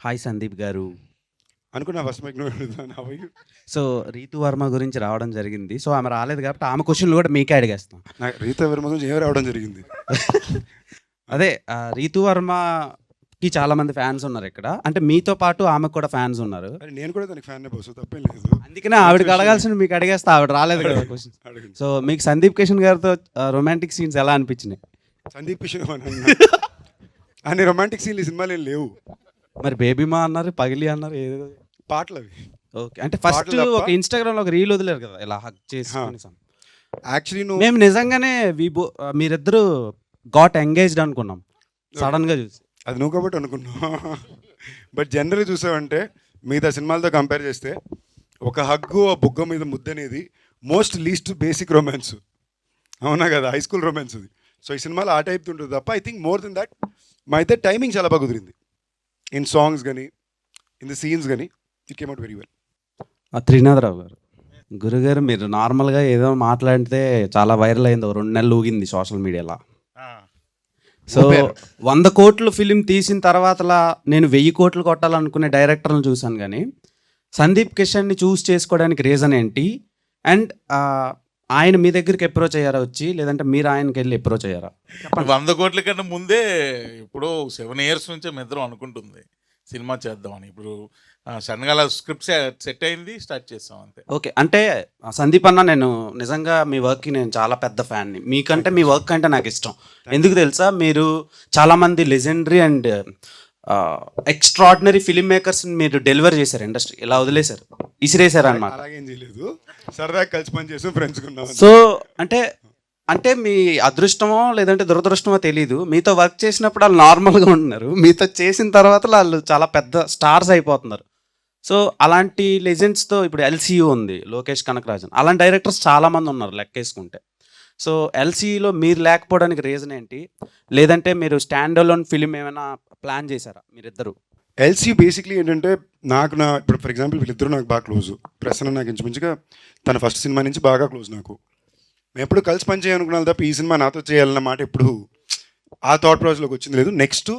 Hi Sandeep గారు. అనుకున్నా first mike నువ్వు అడుగుతాను. How are you? So, Ritu Varma గురించి రావడం జరిగింది. సో, ఆమె రాలేదు కాబట్టి ఆమె క్వెషన్‌లు కూడా మీకే అడిగేస్తాం. నాకు రీతా వర్మ గురించి ఏం రావడం జరిగింది. అదే రీతు వర్మకి చాలామంది ఫ్యాన్స్ ఉన్నారిక్కడ. అంటే మీతో పాటు ఆమెకు కూడా ఫ్యాన్స్ ఉన్నారు. అరే నేను కూడా దానికి ఫ్యాన్ బస్సు తప్పేం లేదు. అందుకనే ఆవిడకి అడగాల్సింది మీకు అడిగేస్తా. ఆవిడ రాలేదు కదా క్వెషన్స్. అడగండి. సో, మీకు సందీప్ కిషన్ గారితో రొమాంటిక్ సీన్స్ ఎలా అనిపించినాయి? సందీప్ కిషన్ అన్ని రొమాంటిక్ సీన్లు ఈ సినిమాలు ఏం లేవు. మరి బేబీమా అన్నారు, పగిలి అన్నారు ఏదో. పాటలు అవి ఓకే. అంటే ఫస్ట్ పాటలు తప్ప? ఒక ఇన్‌స్టాగ్రామ్‌లో ఒక రీల్ వదిలారు కదా! ఇలా హగ్ చేసుకొని యాక్చువల్లీ నువ్వు మేము నిజంగానే మీరిద్దరూ గాట్ ఎంగేజ్డ్ అనుకున్నాం సడన్‌గా చూసి. అది నువ్వు కాబట్టి అనుకున్నావు. బట్ జనరల్గా చూసావంటే మిగతా సినిమాలతో కంపేర్ చేస్తే ఒక హగ్గు ఆ బుగ్గ మీద ముద్ద అనేది మోస్ట్ లీస్ట్ బేసిక్ రొమాన్స్. అవునా కదా, హై స్కూల్ రొమాన్స్ అది. సో ఈ సినిమాలో ఆ టైప్ ఉంటుంది తప్ప I think more than that మా అయితే టైమింగ్ చాలా బాగా కుదిరింది. ఇన్ సాంగ్స్ కానీ ఇన్ ది సీన్స్ కానీ it came out very well. Trinatha Rao గారు, గురుగారు మీరు నార్మల్గా ఏదో మాట్లాడితే చాలా వైరల్ అయింది. 2 నెలలు ఊగింది సోషల్ మీడియాలో. సో 100 కోట్లు ఫిలిం తీసిన తర్వాతలా నేను 1000 కోట్లు కొట్టాలనుకునే డైరెక్టర్లను చూశాను. కానీ సందీప్ కిషన్ని చూస్ చేసుకోవడానికి రీజన్ ఏంటి? అండ్ ఆయన మీ దగ్గరికి అప్రోచ్ అయ్యారా వచ్చి, లేదంటే మీరు ఆయనకి వెళ్ళి అప్రోచ్ అయ్యారా? 100 కోట్ల కన్నా ముందే ఇప్పుడు 7 years నుంచే మేము ఇద్దరం అనుకుంటుంది సినిమా చేద్దామని. ఇప్పుడు సడన్గా అలా స్క్రిప్ట్ సెట్ అయింది, స్టార్ట్ చేస్తాం అంతే. ఓకే. అంటే సందీప్ అన్న, నేను నిజంగా మీ వర్క్కి నేను చాలా పెద్ద ఫ్యాన్ని. మీకంటే మీ వర్క్ అంటే నాకు ఇష్టం. ఎందుకు తెలుసా? మీరు చాలామంది లెజెండరీ అండ్ ఎక్స్ట్రాడినరీ ఫిల్మ్ మేకర్స్ని మీరు డెలివర్ చేశారు ఇండస్ట్రీ. ఇలా వదిలేశారు, ఇసిరేశారు అనమాట. అలాగేం చేయలేదు, సరదాగా కలిసి పని చేసాం, ఫ్రెండ్స్ ఉన్నాం. సో అంటే మీ అదృష్టమో లేదంటే దురదృష్టమో తెలీదు, మీతో వర్క్ చేసినప్పుడు వాళ్ళు నార్మల్గా ఉంటున్నారు, మీతో చేసిన తర్వాత వాళ్ళు చాలా పెద్ద స్టార్స్ అయిపోతున్నారు. సో అలాంటి లెజెండ్స్తో ఇప్పుడు ఎల్సీయూ ఉంది, లోకేష్ కనకరాజన్, అలాంటి డైరెక్టర్స్ చాలామంది ఉన్నారు లెక్కేసుకుంటే. సో ఎల్సీయూలో మీరు లేకపోవడానికి రీజన్ ఏంటి? లేదంటే మీరు స్టాండ్ అలోన్ ఫిలిం ఏమైనా ప్లాన్ చేశారా మీరిద్దరు? ఎల్సీ బేసిక్లీ ఏంటంటే నాకు ఇప్పుడు ఫర్ ఎగ్జాంపుల్ వీళ్ళిద్దరూ నాకు బాగా క్లోజ్. ప్రసన్న నాకు ఇంచుమించుగా తన ఫస్ట్ సినిమా నుంచి బాగా క్లోజ్ నాకు. మేము ఎప్పుడు కలిసి పని చేయాలనుకున్నాను తప్ప ఈ సినిమా నాతో చేయాలన్న మాట ఎప్పుడు ఆ థాట్ ప్రాసెస్లోకి వచ్చింది లేదు. నెక్స్ట్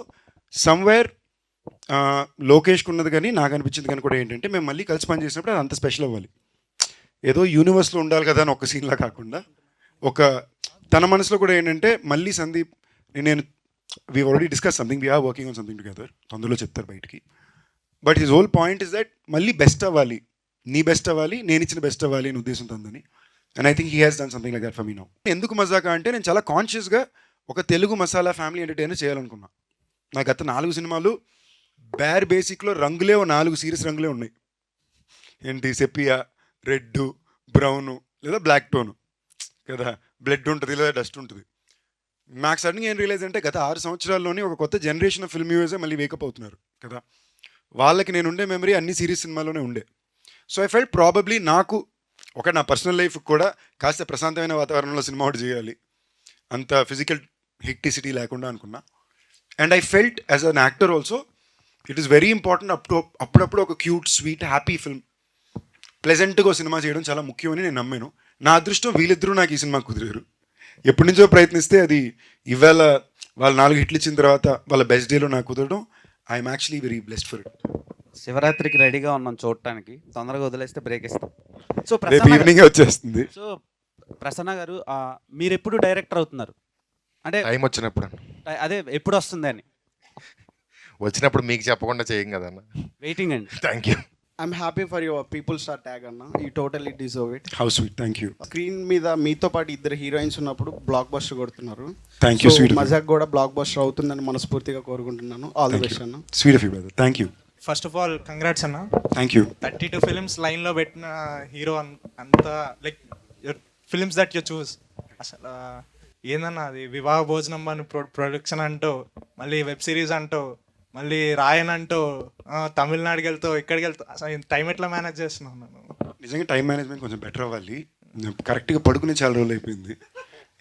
సమ్వేర్ లోకేష్కి ఉన్నది కానీ నాకు అనిపించింది కానీ కూడా ఏంటంటే మేము మళ్ళీ కలిసి పని చేసినప్పుడు అది అంత స్పెషల్ అవ్వాలి. ఏదో యూనివర్స్లో ఉండాలి కదా అని ఒక సీన్లా కాకుండా ఒక తన మనసులో కూడా ఏంటంటే మళ్ళీ సందీప్ నేను we already discuss something, we are working on something together, తొందరలో చెప్తారు బయటికి. But his whole point is that మళ్ళీ బెస్ట్ అవ్వాలి, నీ బెస్ట్ అవ్వాలి, నేను ఇచ్చిన బెస్ట్ అవ్వాలి అని ఉద్దేశంతో ఉందని. And I think he has done something like that for me now. ఎందుకు మజాకా అంటే నేను చాలా కాన్షియస్గా ఒక తెలుగు మసాలా ఫ్యామిలీ ఎంటర్టైనర్ చేయాలనుకున్నా. నా గత 4 సినిమాలు బేర్ బేసిక్లో రంగులే 4 సీరియస్ రంగులే ఉన్నాయి. ఏంటి, సెపియా, రెడ్, బ్రౌను లేదా బ్లాక్ టోను కదా, బ్లడ్ ఉంటుంది లేదా డస్ట్ ఉంటుంది. నాకు సడన్గా ఏం రియలైజ్ అంటే గత 6 సంవత్సరాల్లోనే ఒక కొత్త జనరేషన్ ఆఫ్ ఫిల్మ్ వ్యూవర్సే మళ్ళీ వేకప్ అవుతున్నారు కదా. వాళ్ళకి నేను ఉండే మెమరీ అన్ని సిరీస్ సినిమాలోనే ఉండే. సో ఐ ఫెల్ట్ ప్రాబబ్లీ నాకు ఒక నా పర్సనల్ లైఫ్ కూడా కాస్త ప్రశాంతమైన వాతావరణంలో సినిమా ఒకటి చేయాలి, అంత ఫిజికల్ హెక్టిసిటీ లేకుండా అనుకున్నా. And I felt as an actor also it is very important అప్పుడప్పుడు ఒక క్యూట్ స్వీట్ హ్యాపీ ఫిల్మ్ ప్లెజెంట్గా సినిమా చేయడం చాలా ముఖ్యమని నేను నమ్మాను. నా అదృష్టం వీళ్ళిద్దరూ నాకు ఈ సినిమా కుదిరారు. ఎప్పటి నుంచో ప్రయత్నిస్తే అది ఇవాళ వాళ్ళు 4 హిట్లు ఇచ్చిన తర్వాత వాళ్ళ బెస్ట్ డేలో నాకు కుదరడం I'm actually very blessed for it. శివరాత్రికి రెడీగా ఉన్నాం చూడటానికి, తొందరగా వదిలేస్తే బ్రేక్ ఇస్తాం. సో రేపు ఈవినింగ్ వచ్చేస్తుంది. సో ప్రసన్న గారు, మీరు ఎప్పుడు డైరెక్టర్ అవుతున్నారు? అంటే టైం వచ్చినప్పుడు అదే ఎప్పుడు వస్తుంది అని వచ్చినప్పుడు మీకు చెప్పకుండా చేయం కదన్న. వెయిటింగ్ అండి. Thank you. I'm happy for your people star tag అన్న. You totally deserve it. How sweet, thank you. Screen మీద మీతో పాటు ఇద్దరు హీరోయిన్స్ ఉన్నప్పుడు బ్లాక్ బస్టర్ కొడుతున్నారు. Thank you sweet. మజాక్ కూడా బ్లాక్ బస్టర్ అవుతుందని మనస్ఫూర్తిగా కోరుకుంటున్నాను. ఆల్ ది బెస్ట్ అన్న. Sweet of you brother, thank you. First of all congrats అన్న. Thank you. 32 ఫిలిమ్స్ లైన్లో పెట్టిన హీరో అంతా like films that you choose. అసలు ఏందన్నా అది వివాహ భోజనం అని ప్రొడక్షన్ అంటూ, మళ్ళీ వెబ్ సిరీస్ అంటూ, మళ్ళీ రాయన్ అంటూ, తమిళనాడుకి వెళ్తావు, ఇక్కడికి వెళ్తావు. అసలు టైం ఎట్లా మేనేజ్ చేస్తున్నావు నన్ను? నిజంగా టైం మేనేజ్మెంట్ కొంచెం బెటర్ అవ్వాలి. కరెక్ట్గా పడుకునే చాలా రోజులు అయిపోయింది.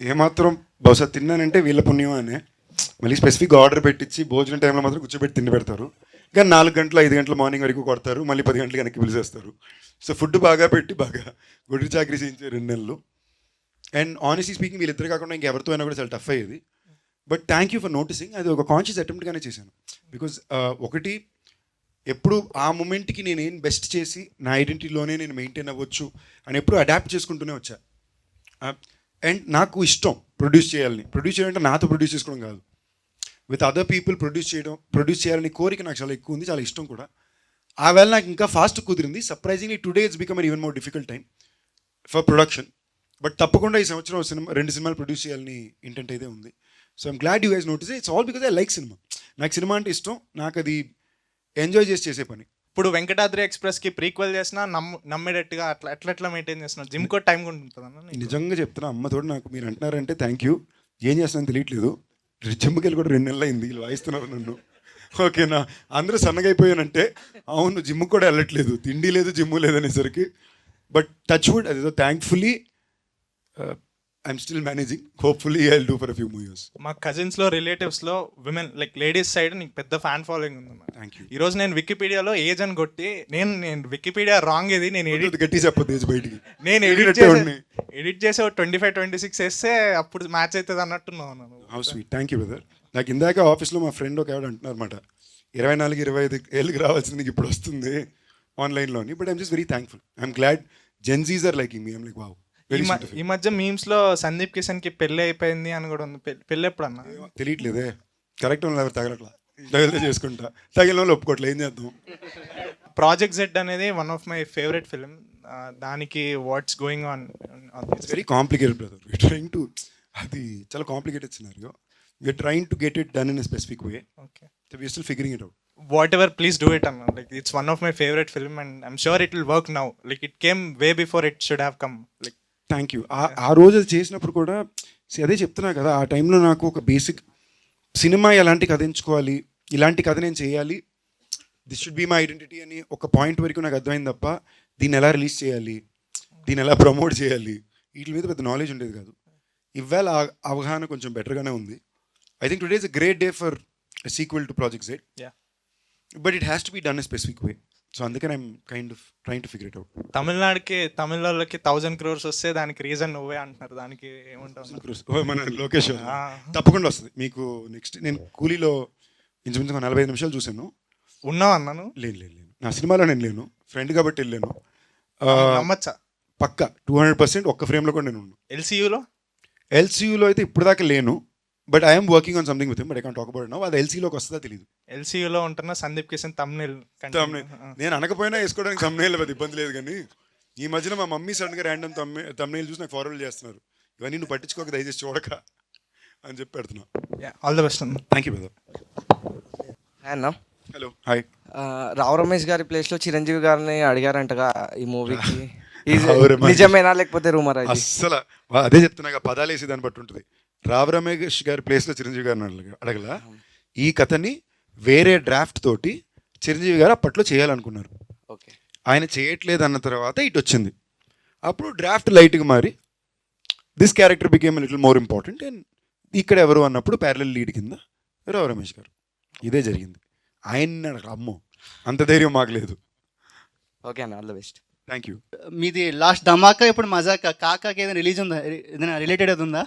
ఏమాత్రం బహుశా తిన్నానంటే వీళ్ళ పుణ్యం అనే. మళ్ళీ స్పెసిఫిక్గా ఆర్డర్ పెట్టించి భోజనం టైంలో మాత్రం కూర్చోబెట్టి తిండి పెడతారు. కానీ 4 గంటలు 5 గంటల మార్నింగ్ వరకు కొడతారు, మళ్ళీ 10 గంటలకు వెనక్కి పిలిచేస్తారు. సో ఫుడ్ బాగా పెట్టి బాగా గుడి చాకరీ చేయించారు 2 నెలలు. అండ్ ఆనెస్ట్లీ స్పీకింగ్ వీళ్ళిద్దరు కాకుండా ఇంకెవరితో అయినా కూడా చాలా టఫ్ అయ్యేది. But thank you for noticing. అది ఒక కాన్షియస్ అటెంప్ట్గానే చేశాను. బికాజ్ ఒకటి ఎప్పుడు ఆ మూమెంట్కి నేను ఏం బెస్ట్ చేసి నా ఐడెంటిటీలోనే నేను మెయింటైన్ అవ్వచ్చు అని ఎప్పుడు అడాప్ట్ చేసుకుంటూనే వచ్చా. అండ్ నాకు ఇష్టం ప్రొడ్యూస్ చేయాలంటే నాతో ప్రొడ్యూస్ చేసుకోవడం కాదు, విత్ అదర్ పీపుల్ ప్రొడ్యూస్ చేయాలని కోరిక నాకు చాలా ఎక్కువ ఉంది, చాలా ఇష్టం కూడా. ఆ వేళ నాకు ఇంకా ఫాస్ట్ కుదిరింది. Surprisingly today it's become an even more difficult time for production. But తప్పకుండా ఈ సంవత్సరం 2 సినిమాలు ప్రొడ్యూస్ చేయాలని ఇంటెంట్ అయితే ఉంది. So I'm glad you guys notice. It's all because I like cinema. నాకు సినిమా అంటే ఇష్టం, నాకు అది ఎంజాయ్ చేసే పని. ఇప్పుడు వెంకటాద్రి ఎక్స్ప్రెస్కి ప్రీక్వెల్ చేసినా నమ్మేటట్టుగా అట్లా మెయింటైన్ చేస్తున్నా. జిమ్ కూడా టైం కూడా ఉంటుంది. నిజంగా చెప్తున్నా, అమ్మతోడు నాకు మీరు అంటున్నారంటే థ్యాంక్ యూ. ఏం చేస్తానని తెలియట్లేదు. జిమ్కి వెళ్ళి కూడా 2 నెలలు అయింది, వీళ్ళు వాయిస్తున్నారు నన్ను. ఓకేనా, అందరూ సన్నగా అయిపోయానంటే అవును, జిమ్ కూడా వెళ్ళట్లేదు, తిండి లేదు జిమ్ లేదు అనేసరికి. బట్ టచ్ వుడ్, అదేదో thankfully I'm still managing. Hopefully I will do for a few more years. మా కజిన్స్లో రిలేటివ్స్లో విమెన్ లైక్ లేడీస్ సైడ్ నీకు పెద్ద ఫ్యాన్ ఫాలోయింగ్ ఉంది. Thank you. ఈరోజు నేను వికీపీడియాలో ఏజ్ అని కొట్టి నేను వికీపీడియా రాంగ్ ఇది నేను గట్టి చెప్పొద్దు ఏజ్ బయటికి. నేను ఎడిట్ చేసే 25-26 వేస్తే అప్పుడు మ్యాచ్ అవుతుంది అన్నట్టున్నాను. How sweet, thank you brother. నాకు ఇందాక ఆఫీస్లో మా ఫ్రెండ్ ఒక ఆవిడ అంటున్నారు అనమాట, 24-25 ఏళ్ళకి రావాల్సింది నీకు ఇప్పుడు వస్తుంది ఆన్లైన్లోని. But I'm just very thankful. I'm glad Gen Zs are liking me. I'm like wow. ఈ మధ్య మీమ్స్ లో సందీప్ కిషన్ కి పెళ్లి అయిపోయింది అని కూడా ఉంది. పెళ్లి ఎప్పుడు అన్న తెలియట్లేదే. కరెక్ట్ ఎవరు తగలట్లా, తగిలితే చేసుకుంటా, తగిలిన వాళ్ళు ఒప్పుకోవట్లేదు, ఏం చేద్దాం. ప్రాజెక్ట్ జెడ్ అనేది one of my favourite film. దానికి what's going on? It's very complicated brother. We're trying to, అది చాలా complicated scenario. We're trying to get it done in a specific way. Okay, we're still figuring it out. whatever, please do it, Anna. Like, it's one of my favorite film and I'm sure it will work now. Like, it came way before it should have come. Like, thank you. ఆ రోజు అది చేసినప్పుడు కూడా అదే చెప్తున్నా కదా, ఆ టైంలో నాకు ఒక బేసిక్ సినిమా ఎలాంటి కథ ఎంచుకోవాలి, ఇలాంటి కథ నేను చేయాలి, this should be my identity అని ఒక పాయింట్ వరకు నాకు అర్థమైంది తప్ప దీన్ని ఎలా రిలీజ్ చేయాలి, దీన్ని ఎలా ప్రమోట్ చేయాలి, వీటి మీద పెద్ద నాలెడ్జ్ ఉండేది కాదు. ఇవాళ అవగాహన కొంచెం బెటర్గానే ఉంది. I think today is a great day for sequel to project Z. But it has to be done a specific way. So అందుకని I'm kind of trying to figure it out. తమిళ వాళ్ళకి 1000 crores వస్తే దానికి reason నువ్వే అంటున్నారు. దానికి ఏమంటావు? మన లోకేష్ తప్పకుండా వస్తుంది మీకు. నెక్స్ట్ నేను కూలీలో ఇంచుమించు 45 నిమిషాలు చూశాను. ఉన్నావు అన్నాను. లేను, నా సినిమాలో నేను లేను, ఫ్రెండ్ కాబట్టి వెళ్ళాను. నమ్మచ్చా? పక్కా 200% ఒక్క ఫ్రేమ్లో కూడా నేను ఉన్నాను. ఎల్సీయూలో అయితే ఇప్పుడు దాకా లేను, but I'm working on something with him, but I can't talk about now. అది ఎల్సీలోకి వస్తుందా తెలియదు. ఎల్సీయూలో ఉంటున్న సందీప్ కిషన్ తమ్నేల్ నేను అనకపోయినా వేసుకోవడానికి తమ్నేల్ పెద్ద ఇబ్బంది లేదు. కానీ ఈ మధ్యన మా మమ్మీ సడన్గా ర్యాండమ్ తమ్నేల్ చూసి నాకు ఫార్వర్డ్ చేస్తున్నారు, ఇవన్నీ నువ్వు పట్టించుకోక దయచేసి చూడక అని చెప్పి పెడుతున్నా. ఆల్ ద బెస్ట్ అన్న. Thank you brother. అన్న, హలో, హాయ్. రావు రమేష్ గారి ప్లేస్లో చిరంజీవి గారిని అడిగారంటగా ఈ మూవీకి. రావు రమేష్ నిజమేనా లేకపోతే రూమర్? అస్సలు అదే చెప్తున్నా, పదాలు వేసి దాన్ని బట్టి ఉంటుంది. రావు రమేష్ గారి ప్లేస్లో చిరంజీవి గారిని అడగల. ఈ కథని వేరే డ్రాఫ్ట్ తోటి చిరంజీవి గారు అప్పట్లో చేయాలనుకున్నారు. ఓకే, ఆయన చేయట్లేదు అన్న తర్వాత ఇటు వచ్చింది. అప్పుడు డ్రాఫ్ట్ లైట్గా మారి this character became little more important. And ఇక్కడ ఎవరు అన్నప్పుడు ప్యారలల్ లీడ్ కింద రావు రమేష్ గారు. ఇదే జరిగింది. ఆయన్ని అడగ, అమ్మో అంత ధైర్యం మాకు లేదు. ఓకే అన్న, all the best. Thank you. మీది లాస్ట్ ధమాకా, ఇప్పుడు మజాకా, కాకాకి ఏదైనా రిలీజ్ ఉందా? ఏదైనా రిలేటెడ్ అది ఉందా?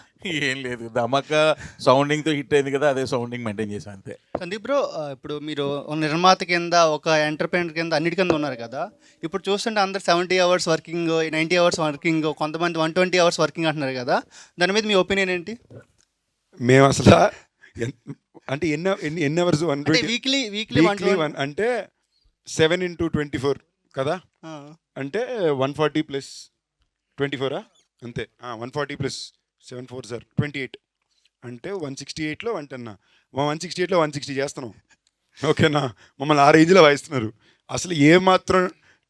ఏం లేదు, ధమాకా సౌండింగ్తో హిట్ అయింది కదా, అదే సౌండింగ్ మెయింటైన్ చేసాం అంతే. సందీప్ బ్రో, ఇప్పుడు మీరు ఒక నిర్మాత కింద, ఒక ఎంటర్ప్రైనర్ కింద, అన్నిటి కింద ఉన్నారు కదా. ఇప్పుడు చూస్తుంటే అందరు 70 hours వర్కింగ్, 90 hours వర్కింగ్, కొంతమంది 120 hours వర్కింగ్ అంటున్నారు కదా. దాని మీద మీ ఒపీనియన్ ఏంటి? మేము అసలు అంటే ఎన్ని అవర్స్? వీక్లీ అంటే 7 into 24 కదా, అంటే 140 + 24 అంతే. 140 + 7 4 సార్ 28 అంటే 168లో 168లో 160 చేస్తున్నాం. ఓకేనా, మమ్మల్ని ఆ రేంజ్లో వాయిస్తున్నారు. అసలు ఏమాత్రం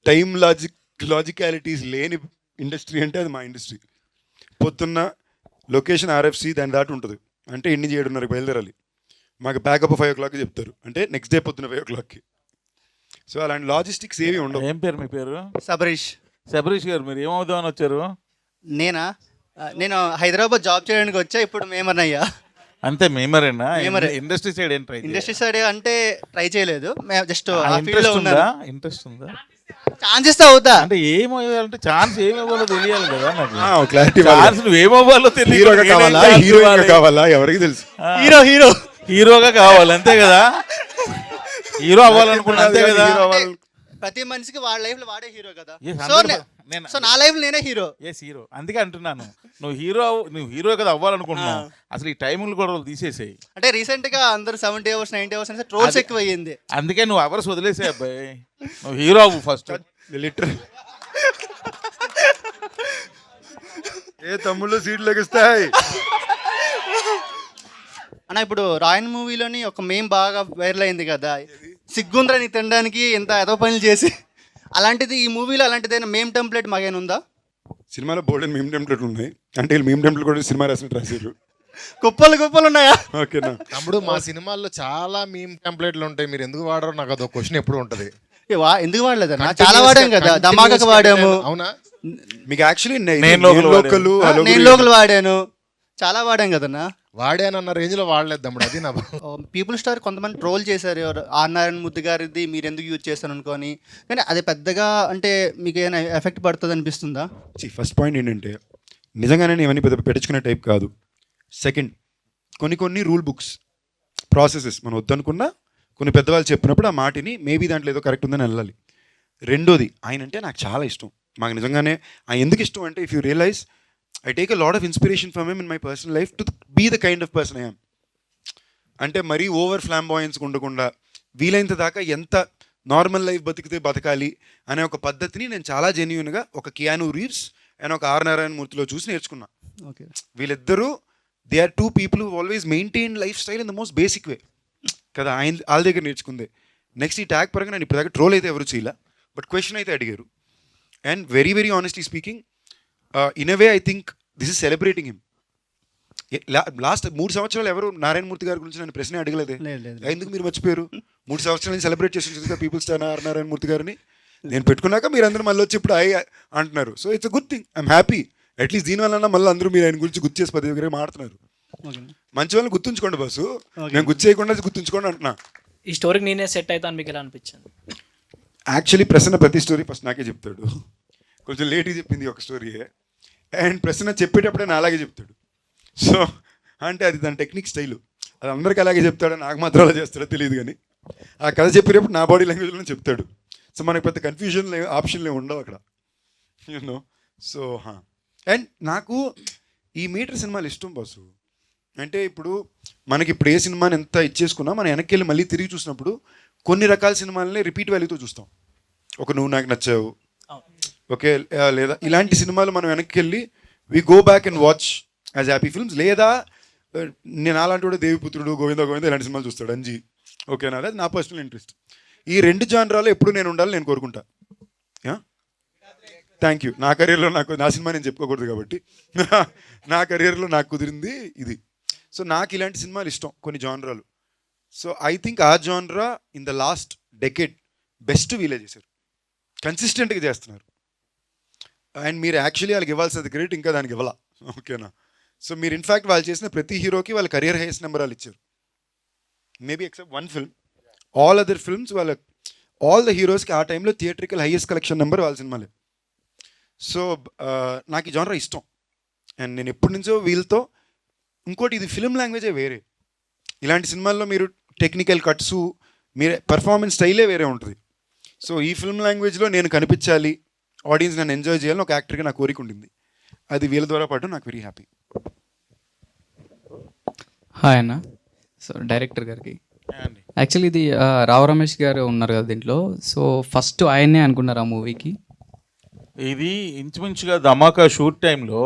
టైం లాజికాలిటీస్ లేని ఇండస్ట్రీ అంటే అది మా ఇండస్ట్రీ. పొద్దున్న లొకేషన్ RFC దాని దాటి ఉంటుంది, అంటే 7:30 బయలుదేరాలి. మాకు బ్యాకప్ 5 o'clock చెప్తారు, అంటే నెక్స్ట్ డే పొద్దున్న 5 o'clock. సో అలాంటి లాజిస్టిక్స్ ఏవి ఉండవు. ఏం పేరు మీ పేరు? సబరీష్ గారు. మీరు ఏమవుదామని వచ్చారు? నేను హైదరాబాద్ జాబ్ చేయడానికి వచ్చా. ఇప్పుడు మేమర్నయ్యా. అంతే, మేమరేనా? ఇండస్ట్రీ సైడ్ ఏం ట్రై? ఇండస్ట్రీ సైడ్ అంటే ట్రై చేయలేదు, జస్ట్ ఇంట్రెస్ట్ ఉందా? ఛాన్స్ ఇస్తే అవుతా. అంటే ఏమవ్వాలంటే ఛాన్స్ ఏమవ్వాలో తెలియాలి కదా నాకు. క్లారిటీ. ఛాన్స్ నువ్వు ఏమవ్వాలో తెలియదు. కావాలా ఎవరికి తెలుసు. హీరోగా కావాలి అంతే కదా. హీరో అవ్వాలనుకున్నా అంతే కదా. హీరో అవ్వాలి. ప్రతి మనిషికి వాళ్ళ లైఫ్ లో వాడే హీరో కదా. Yes, so 100%. సో నా లైఫ్ నేనే హీరో. ఎస్ హీరో, అందుకే అంటున్నాను నువ్వు హీరో కదా అవ్వాలనుకుంటున్నావు. అసలు ఈ టైములు కూడా తీసేసేయి. అంటే రీసెంట్ గా అందరు 70 hours 90 hours అంటే ట్రోల్స్ ఎక్కువ అయ్యింది. అందుకే నువ్వు అవర్స్ వదిలేసే అబ్బాయి, నువ్వు హీరో అవ్వు ఫస్ట్. లిటర్ ఏ తమ్ముళ్ళు సీట్లు లెగిస్తాయి. అన్న ఇప్పుడు రాయన్ మూవీలోని ఒక మేమ్ బాగా వైరల్ అయింది కదా, సిగ్గుంద్రని తినడానికి ఎంత ఏదో పనులు చేసి, అలాంటిది ఈ మూవీలో అలాంటిదైనా మేమ్ టెంప్లెట్ మాకేనా ఉందా? సినిమాలో బోర్డు మీమ్ టెంప్లెట్ ఉన్నాయి అంటే వీళ్ళు మీమ్ టెంప్లెట్ కూడా సినిమా రాసినట్టు రాశారు. కుప్పలు ఉన్నాయా? ఓకేనా తమ్ముడు మా సినిమాల్లో చాలా మీమ్ టెంప్లెట్లు ఉంటాయి, మీరు ఎందుకు వాడరో నాకు అదొక క్వశ్చన్ ఎప్పుడు ఉంటది. ఎందుకు వాడలేదన్నా? చాలా వాడాం కదా, ధమాకాకు వాడాము. అవునా? మీకు యాక్చువల్లీ నేను లోకల్ నేను లోకల్ వాడాను, చాలా వాడాం కదన్నా. వాడానన్న రేంజ్ లో వాడలేదు తమ్ముడు, అది నా పీపుల్ స్టార్ కొంతమంది ట్రోల్ చేశారు, ఎవరు ఆర్ నారాయణ మూర్తి గారిది మీరు ఎందుకు యూజ్ చేస్తాను అనుకోని. కానీ అది పెద్దగా అంటే మీకు ఏమైనా ఎఫెక్ట్ పడుతుంది అనిపిస్తుందా? ఫస్ట్ పాయింట్ ఏంటంటే నిజంగానే నేను ఇవన్నీ పెద్ద పెట్టించుకునే టైప్ కాదు. సెకండ్, కొన్ని రూల్ బుక్స్ ప్రాసెసెస్ మనం వద్దనుకున్నా కొన్ని పెద్దవాళ్ళు చెప్పినప్పుడు ఆ మాటిని మేబీ దాంట్లో ఏదో కరెక్ట్ ఉందని వెళ్ళాలి. రెండోది, ఆయన అంటే నాకు చాలా ఇష్టం. మాకు నిజంగానే ఆయన ఎందుకు ఇష్టం అంటే, if you realise I take a lot of inspiration from him in my personal life to be the kind of person I am. అంటే మరీ ఓవర్ ఫ్లాంబాయన్స్ ఉండకుండా వీలైనంత దాకా ఎంత నార్మల్ లైఫ్ బతకాలి అనే ఒక పద్ధతిని నేను చాలా జెన్యూన్గా ఒక కియాను రీవ్స్ అండ్ ఒక ఆర్ నారాయణ మూర్తిలో చూసి నేర్చుకున్నా. ఓకే, వీళ్ళిద్దరూ they are 2 people who always maintain lifestyle in the most basic way కదా. వాళ్ళ దగ్గర నేర్చుకుందే. నెక్స్ట్ ఈ ట్యాగ్ పరంగా నేను ఇప్పటిదాకా ట్రోల్ అయితే ఎవరు చేయలే, బట్ క్వశ్చన్ అయితే అడిగారు. And very very honestly speaking, in a way I think this is celebrating him. Last 3 సంవత్సరాలు ఎవరు నారాయణమూర్తి గారి గురించి నన్ను ప్రశ్న అడగలేదే. ఎందుకు మీరు మర్చిపోయారు? 3 సంవత్సరాల నుంచి సెలబ్రేట్ చేసి పీపుల్ స్టార్ నారాయణమూర్తి గారిని నేను పెట్టుకున్నాక మీరు అందరూ మళ్ళీ వచ్చి ఇప్పుడు అంటున్నారు. So it's a good thing, I'm happy. At least దీనివల్ల మళ్ళీ అందరూ మీరు ఆయన గురించి గుర్తు చేసి 10 దగ్గర మాట్లాడుతున్నారు. మంచి వాళ్ళని గుర్తుంచుకోండి బాసు, నేను గుర్తు చేయకుండా గుర్తుంచుకోండి అంటున్నా. ఈ స్టోరీకి నేనే సెట్ అవుతాను మీకు ఎలా అనిపించింది? యాక్చువల్లీ ప్రసన్న ప్రతి స్టోరీ ఫస్ట్ నాకే చెప్తాడు. కొంచెం లేట్గా చెప్పింది ఒక స్టోరీయే, అండ్ ప్రసన్న చెప్పేటప్పుడే నా అలాగే చెప్తాడు. సో అంటే అది దాని టెక్నిక్ స్టైలు. అది అందరికీ అలాగే చెప్తాడో నాకు మాత్రం అలా చేస్తాడో తెలియదు, కానీ ఆ కథ చెప్పేటప్పుడు నా బాడీ లాంగ్వేజ్లోనే చెప్తాడు. సో మనకు పెద్ద కన్ఫ్యూజన్ ఆప్షన్లే ఉండవు అక్కడ, యూనో. సో అండ్ నాకు ఈ మీటర్ సినిమాలు ఇష్టం బాసు. అంటే ఇప్పుడు మనకి ఇప్పుడు ఏ సినిమాని ఎంత ఇచ్చేసుకున్నా మనం వెనక్కి వెళ్ళి మళ్ళీ తిరిగి చూసినప్పుడు కొన్ని రకాల సినిమాలని రిపీట్ వాల్యూతో చూస్తాం. ఒక నువ్వు నాకు నచ్చావు, ఓకే, లేదా ఇలాంటి సినిమాలు మనం వెనక్కి వెళ్ళి we go back and watch as happy films. లేదా నేను అలాంటి కూడా దేవిపుత్రుడు, గోవింద ఇలాంటి సినిమాలు చూస్తాడు అంజీ, ఓకేనా. అది నా పర్సనల్ ఇంట్రెస్ట్. ఈ 2 జానరాలు ఎప్పుడు నేను ఉండాలని నేను కోరుకుంటా. Thank you. నా కెరీర్లో నా సినిమా నేను చెప్పుకోకూడదు కాబట్టి నా కెరీర్లో నాకు కుదిరింది ఇది. సో నాకు ఇలాంటి సినిమాలు ఇష్టం, కొన్ని జానరాలు. సో ఐ థింక్ ఆ జానరా in the last decade best వీలే చేశారు, కన్సిస్టెంట్గా చేస్తున్నారు. అండ్ మీరు యాక్చువల్లీ వాళ్ళకి ఇవ్వాల్సింది క్రెడిట్ ఇంకా దానికి ఇవ్వాల, ఓకేనా. సో మీరు ఇన్ఫ్యాక్ట్ వాళ్ళు చేసిన ప్రతి హీరోకి వాళ్ళ కెరియర్ హైయెస్ట్ నెంబర్ వాళ్ళు ఇచ్చారు, maybe except 1 film. All other films all the హీరోస్కి ఆ టైంలో థియేట్రికల్ హైయెస్ట్ కలెక్షన్ నెంబర్ వాళ్ళ సినిమాలే. సో నాకు ఈ జానరా ఇష్టం. అండ్ నేను ఎప్పటి నుంచో వీళ్ళతో, ఇంకోటి ఇది ఫిల్మ్ లాంగ్వేజే వేరే. ఇలాంటి సినిమాల్లో మీరు టెక్నికల్ కట్స్, మీరు పర్ఫార్మెన్స్ స్టైలే వేరే ఉంటుంది. సో ఈ ఫిల్మ్ లాంగ్వేజ్లో నేను కనిపించాలి, ఆడియన్స్ నన్ను ఎంజాయ్ చేయాలని ఒక యాక్టర్గా నా కోరిక ఉండింది. అది వీళ్ళ ద్వారా పాటు నాకు వెరీ హ్యాపీ. హాయ్ అన్న. సో డైరెక్టర్ గారికి యాక్చువల్లీ ఇది రావు రమేష్ గారు ఉన్నారు కదా దీంట్లో, సో ఫస్ట్ ఆయన్నే అనుకున్నారు ఆ మూవీకి. ఇది ఇంచుమించుగా ధమాకా షూట్ టైంలో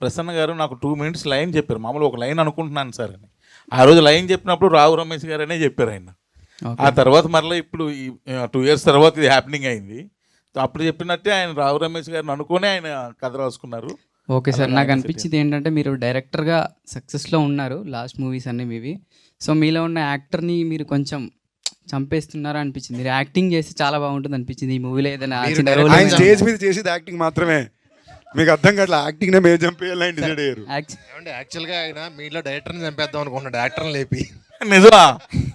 ప్రసన్న గారు నాకు 2 minutes లైన్ చెప్పారు. మామూలు ఒక లైన్ అనుకుంటున్నాను సార్ అని. ఆ రోజు లైన్ చెప్పినప్పుడు రావు రమేష్ గారు అనే చెప్పారు ఆయన. ఆ తర్వాత మరలా ఇప్పుడు ఈ 2 years తర్వాత ఇది హ్యాపెనింగ్ అయింది. అప్పుడు చెప్పినట్టే ఆయన రావు రమేష్ గారిని అనుకుని ఆయన కథ రాసుకున్నారు. ఓకే సార్, నాకు అనిపించింది ఏంటంటే మీరు డైరెక్టర్గా సక్సెస్లో ఉన్నారు, లాస్ట్ మూవీస్ అన్నీ మీవి. సో మీలో ఉన్న యాక్టర్ని మీరు కొంచెం చంపేస్తున్నారు అనిపించింది. మీరు యాక్టింగ్ చేస్తే చాలా బాగుంటుంది అనిపించింది ఈ మూవీలో. ఏదైనా చిన్న రోల్ ఆయన స్టేజ్ మీద చేసేది యాక్టింగ్ మాత్రమే, మీకు అర్థం కావట్లా. యాక్టింగ్ మేము చంపేయాలని డిసైడ్ అయ్యారు. యాక్చువల్గా ఆయన మీలో డైరెక్టర్ని చంపేద్దాం అనుకున్నాడు, యాక్టర్ని లేపి. నిజమా?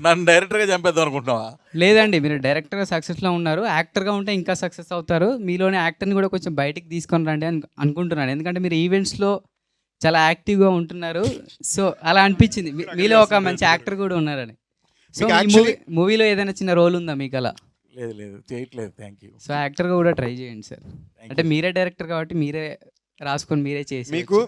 నన్ను డైరెక్టర్గా చంపేద్దాం అనుకుంటున్నావా? లేదండి, మీరు డైరెక్టర్గా సక్సెస్లో ఉన్నారు, యాక్టర్గా ఉంటే ఇంకా సక్సెస్ అవుతారు. మీలోని యాక్టర్ని కూడా కొంచెం బయటికి తీసుకొని రండి అని అనుకుంటున్నాను. ఎందుకంటే మీరు ఈవెంట్స్లో చాలా యాక్టివ్గా ఉంటున్నారు. సో అలా అనిపించింది మీలో ఒక మంచి యాక్టర్ కూడా ఉన్నారని. సో మీకు ఈ actually- మూవీలో ఏదైనా చిన్న రోల్ ఉందా మీకు అలా? లేదు లేదు చేయట్లేదు. Thank you. సో యాక్టర్గా కూడా ట్రై చేయండి సార్. అంటే మీరే డైరెక్టర్ కాబట్టి మీరే రాసుకొని మీరే చేసి మీకు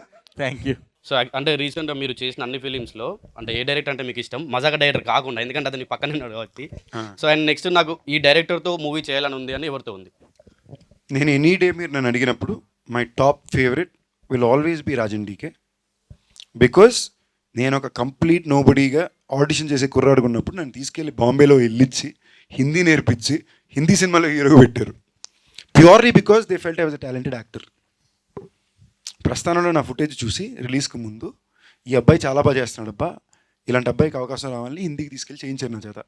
థ్యాంక్ యూ. సో అంటే రీసెంట్గా మీరు చేసిన అన్ని ఫిలిమ్స్లో అంటే ఏ డైరెక్టర్ అంటే మీకు ఇష్టం? మజాక డైరెక్టర్ కాకుండా, ఎందుకంటే అతని పక్కనే ఉన్నాడు కాబట్టి. సో అండ్ నెక్స్ట్ నాకు ఈ డైరెక్టర్తో మూవీ చేయాలని ఉంది అని ఎవరితో ఉంది? నేను ఎనీ డే మీరు నన్ను అడిగినప్పుడు my top favourite will always be Rajan DK. Because నేను ఒక కంప్లీట్ నోబడీగా ఆడిషన్ చేసే కుర్రాడుకున్నప్పుడు నన్ను తీసుకెళ్ళి బాంబేలో వెళ్ళిచ్చి హిందీ నేర్పించి హిందీ సినిమాలో హీరోగా పెట్టారు. Purely because they felt I was a talented actor. ప్రస్థానంలో నా ఫుటేజ్ చూసి రిలీజ్కి ముందు ఈ అబ్బాయి చాలా బాగా చేస్తున్నాడు అబ్బా, ఇలాంటి అబ్బాయికి అవకాశం రావాలని హిందీకి తీసుకెళ్ళి చేయించారు నా చేత.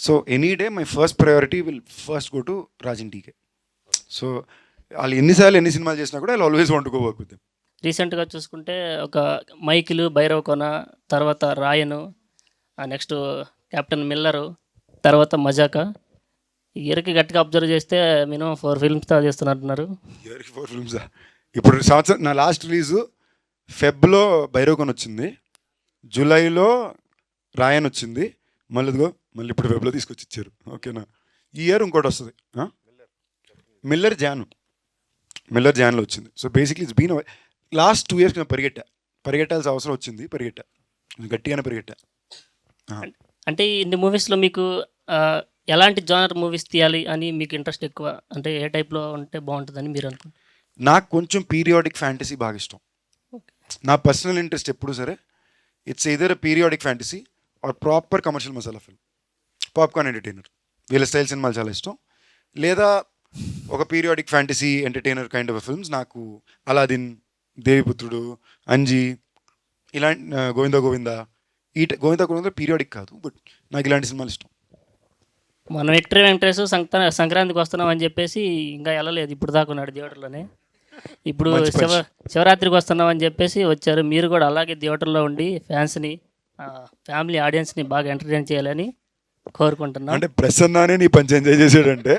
So any day my first priority will first go to Rajan DK. So వాళ్ళు ఎన్నిసార్లు ఎన్ని సినిమాలు చేసినా కూడా I always want to go work with them. రీసెంట్గా చూసుకుంటే ఒక మైకిలు, భైరవ కొన, తర్వాత రాయను, నెక్స్ట్ కెప్టెన్ మిల్లరు, తర్వాత మజాక. ఈ ఇయర్కి గట్టిగా అబ్జర్వ్ చేస్తే మినిమం 4 ఫిల్మ్స్ చేస్తున్నట్టున్నారు. ఇయర్కి 4 ఫిల్మ్సా? ఇప్పుడు సంవత్సరం నా లాస్ట్ రిలీజు ఫెబ్లో భైరవకొన్ వచ్చింది, జూలైలో రాయన్ వచ్చింది, మళ్ళీ మళ్ళీ ఇప్పుడు వెబ్లో తీసుకొచ్చి ఇచ్చారు. ఓకేనా? ఈ ఇయర్ ఇంకోటి వస్తుంది, మిల్లర్ జాన్లో వచ్చింది. So basically it's been last 2 years నేను పరిగెట్టాల్సిన అవసరం వచ్చింది, గట్టిగానే పరిగెట్టా. అంటే ఇన్ని మూవీస్లో మీకు ఎలాంటి జానర్ మూవీస్ తీయాలి అని మీకు ఇంట్రెస్ట్ ఎక్కువ? అంటే ఏ టైప్లో ఉంటే బాగుంటుందని మీరు అనుకుంటున్నారు? నాకు కొంచెం పీరియాడిక్ ఫ్యాంటసీ బాగా ఇష్టం. నా పర్సనల్ ఇంట్రెస్ట్ ఎప్పుడు సరే it's either periodic fantasy or proper commercial masala film, popcorn entertainer. వీళ్ళ స్టైల్ సినిమాలు చాలా ఇష్టం. లేదా ఒక periodic fantasy entertainer kind of films. నాకు అలాదిన్, దేవిపుత్రుడు, అంజీ, ఇలాంటి గోవిందా గోవిందా పీరియాడిక్ కాదు, బట్ నాకు ఇలాంటి సినిమాలు ఇష్టం. మనం విక్టరీ వెంకటేష్ సంక్రాంతికి వస్తున్నాం అని చెప్పేసి ఇంకా వెళ్ళలేదు, ఇప్పుడు దాకా ఉన్నాడు థియేటర్లోనే. ఇప్పుడు శివరాత్రికి వస్తున్నాం అని చెప్పేసి వచ్చారు. మీరు కూడా అలాగే థియేటర్లో ఉండి ఫ్యాన్స్ని, ఫ్యామిలీ ఆడియన్స్ని బాగా ఎంటర్టైన్ చేయాలని కోరుకుంటున్నాను. అంటే ప్రసన్నానే నీ పంచి ఎంజాయ్ చేసాడంటే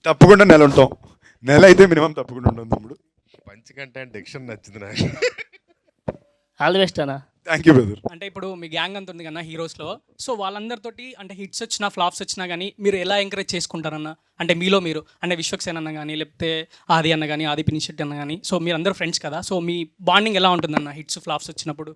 తప్పకుండా నెల ఉంటాం. నెల అయితే మినిమం తప్పకుండా ఉంటాం తమ్ముడు. పంచి కంటే డిక్షన్ నచ్చింది నాకు. ఆల్ ది బెస్ట్ అన్న. Thank you brother. అంటే ఇప్పుడు మీ గ్యాంగ్ అంత ఉంది కదా హీరోస్లో, సో వాళ్ళందరితోటి అంటే హిట్స్ వచ్చినా ఫ్లాప్స్ వచ్చినా కానీ మీరు ఎలా ఎంకరేజ్ చేసుకుంటారన్న? అంటే మీలో మీరు, అంటే విశ్వక్సేన్ అన్న కానీ, లేకపోతే ఆది అన్న కానీ, ఆది పినిషెట్టి అన్న కానీ, సో మీరు అందరూ ఫ్రెండ్స్ కదా, సో మీ బాండింగ్ ఎలా ఉంటుందన్న హిట్స్ ఫ్లాప్స్ వచ్చినప్పుడు?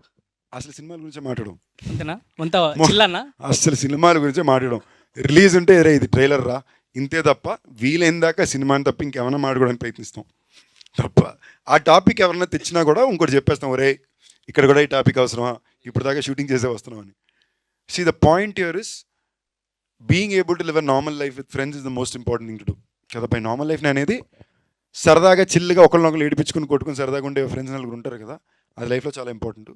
అసలు సినిమాల గురించి మాట్లాడడం అంతేనా? అంత చిల్లన్న? అసలు సినిమాల గురించి మాట్లాడడం. రిలీజ్ ఉంటే రే ఇది ట్రైలర్ రా ఇంతే తప్ప, వీలైన దాకా సినిమాని తప్ప ఇంకేమైనా మాట్లాడడానికి ప్రయత్నిస్తాం తప్ప. ఆ టాపిక్ ఎవరైనా తెచ్చినా కూడా ఇంకోటి చెప్పేస్తాం, ఒరే ఇక్కడ కూడా ఈ టాపిక్ అవసరమా, ఇప్పుడు దాకా షూటింగ్ చేసే వస్తున్నాం అని. See the point here is being able to live a normal life with friends is the most important thing to do కదా. పై నార్మల్ లైఫ్ అనేది సరదాగా చిల్లుగా ఒకరినొకరు ఏడిపించుకుని కొట్టుకుని సరదాగా ఉండే ఫ్రెండ్స్ నలుగురు ఉంటారు కదా, అది లైఫ్లో చాలా ఇంపార్టెంట్.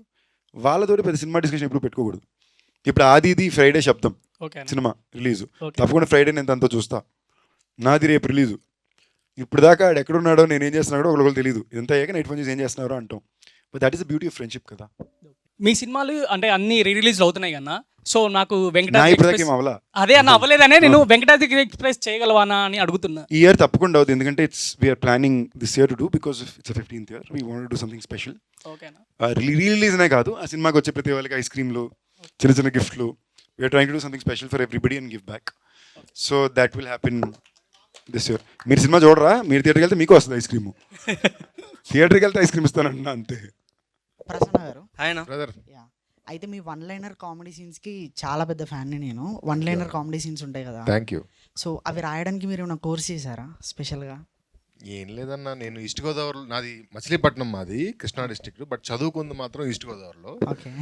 వాళ్ళతోటి పెద్ద సినిమా డిస్కషన్ ఎప్పుడు పెట్టుకోకూడదు. ఇప్పుడు ఆది ఫ్రైడే శబ్దం సినిమా రిలీజు, తప్పకుండా ఫ్రైడే నేను తనతో చూస్తా. నాది రేపు రిలీజు. ఇప్పుడు దాకా ఆడు ఎక్కడున్నాడో నేను ఏం చేస్తున్నాడో ఒకరికి తెలియదు. ఎంత అయ్యాక నైట్ ఫోన్ చేసి ఏం చేస్తున్నారో అంటాం. But that is the beauty of friendship కదా. మీ సినిమాలు అంటే అన్ని రిలీజ్ అవుతున్నాయి కన్నా, సో నాకు నా వెంకటాద్రి ఇప్పటిదాకా ఎక్స్ప్రెస్, ఏం అవ్వలా. అదే అన్న అవ్వలేదనే నేను వెంకటాద్రి ఎక్స్ప్రెస్ చేయగలవానా అని అడుగుతున్నా. ఈ ఇయర్ తప్పకుండా అవుతుంది, ఎందుకంటే we are planning this year to do because it's 15th year. We want to do something special. ఓకేనా? రిలీజ్నే కాదు, ఆ సినిమాకి వచ్చే ప్రతి వాళ్ళకి ఐస్ క్రీమ్లు, చిన్న చిన్న గిఫ్ట్లు. We are trying to do something special for everybody and give back. So that will happen this year. మీరు సినిమా చూడరా, మీరు థియేటర్కి వెళ్తే మీకు వస్తుంది ఐస్ క్రీము. థియేటర్కి వెళ్తే ఐస్ క్రీమ్ ఇస్తానంటున్నా అంతే. ప్రసన్న గారు, ఆయన బ్రదర్ అయితే మీ వన్ లైనర్ కామెడీ సీన్స్కి చాలా పెద్ద ఫ్యాన్ని నేను. వన్ లైనర్ కామెడీ సీన్స్ ఉంటాయి కదా, థ్యాంక్ యూ. సో అవి రాయడానికి మీరు ఏమైనా కోర్స్ చేశారా స్పెషల్గా? ఏం లేదన్నా, నేను ఈస్ట్ గోదావరి, నాది మచిలీపట్నం, మాది కృష్ణా డిస్ట్రిక్ట్, బట్ చదువుకుంది మాత్రం ఈస్ట్ గోదావరిలో. ఓకే.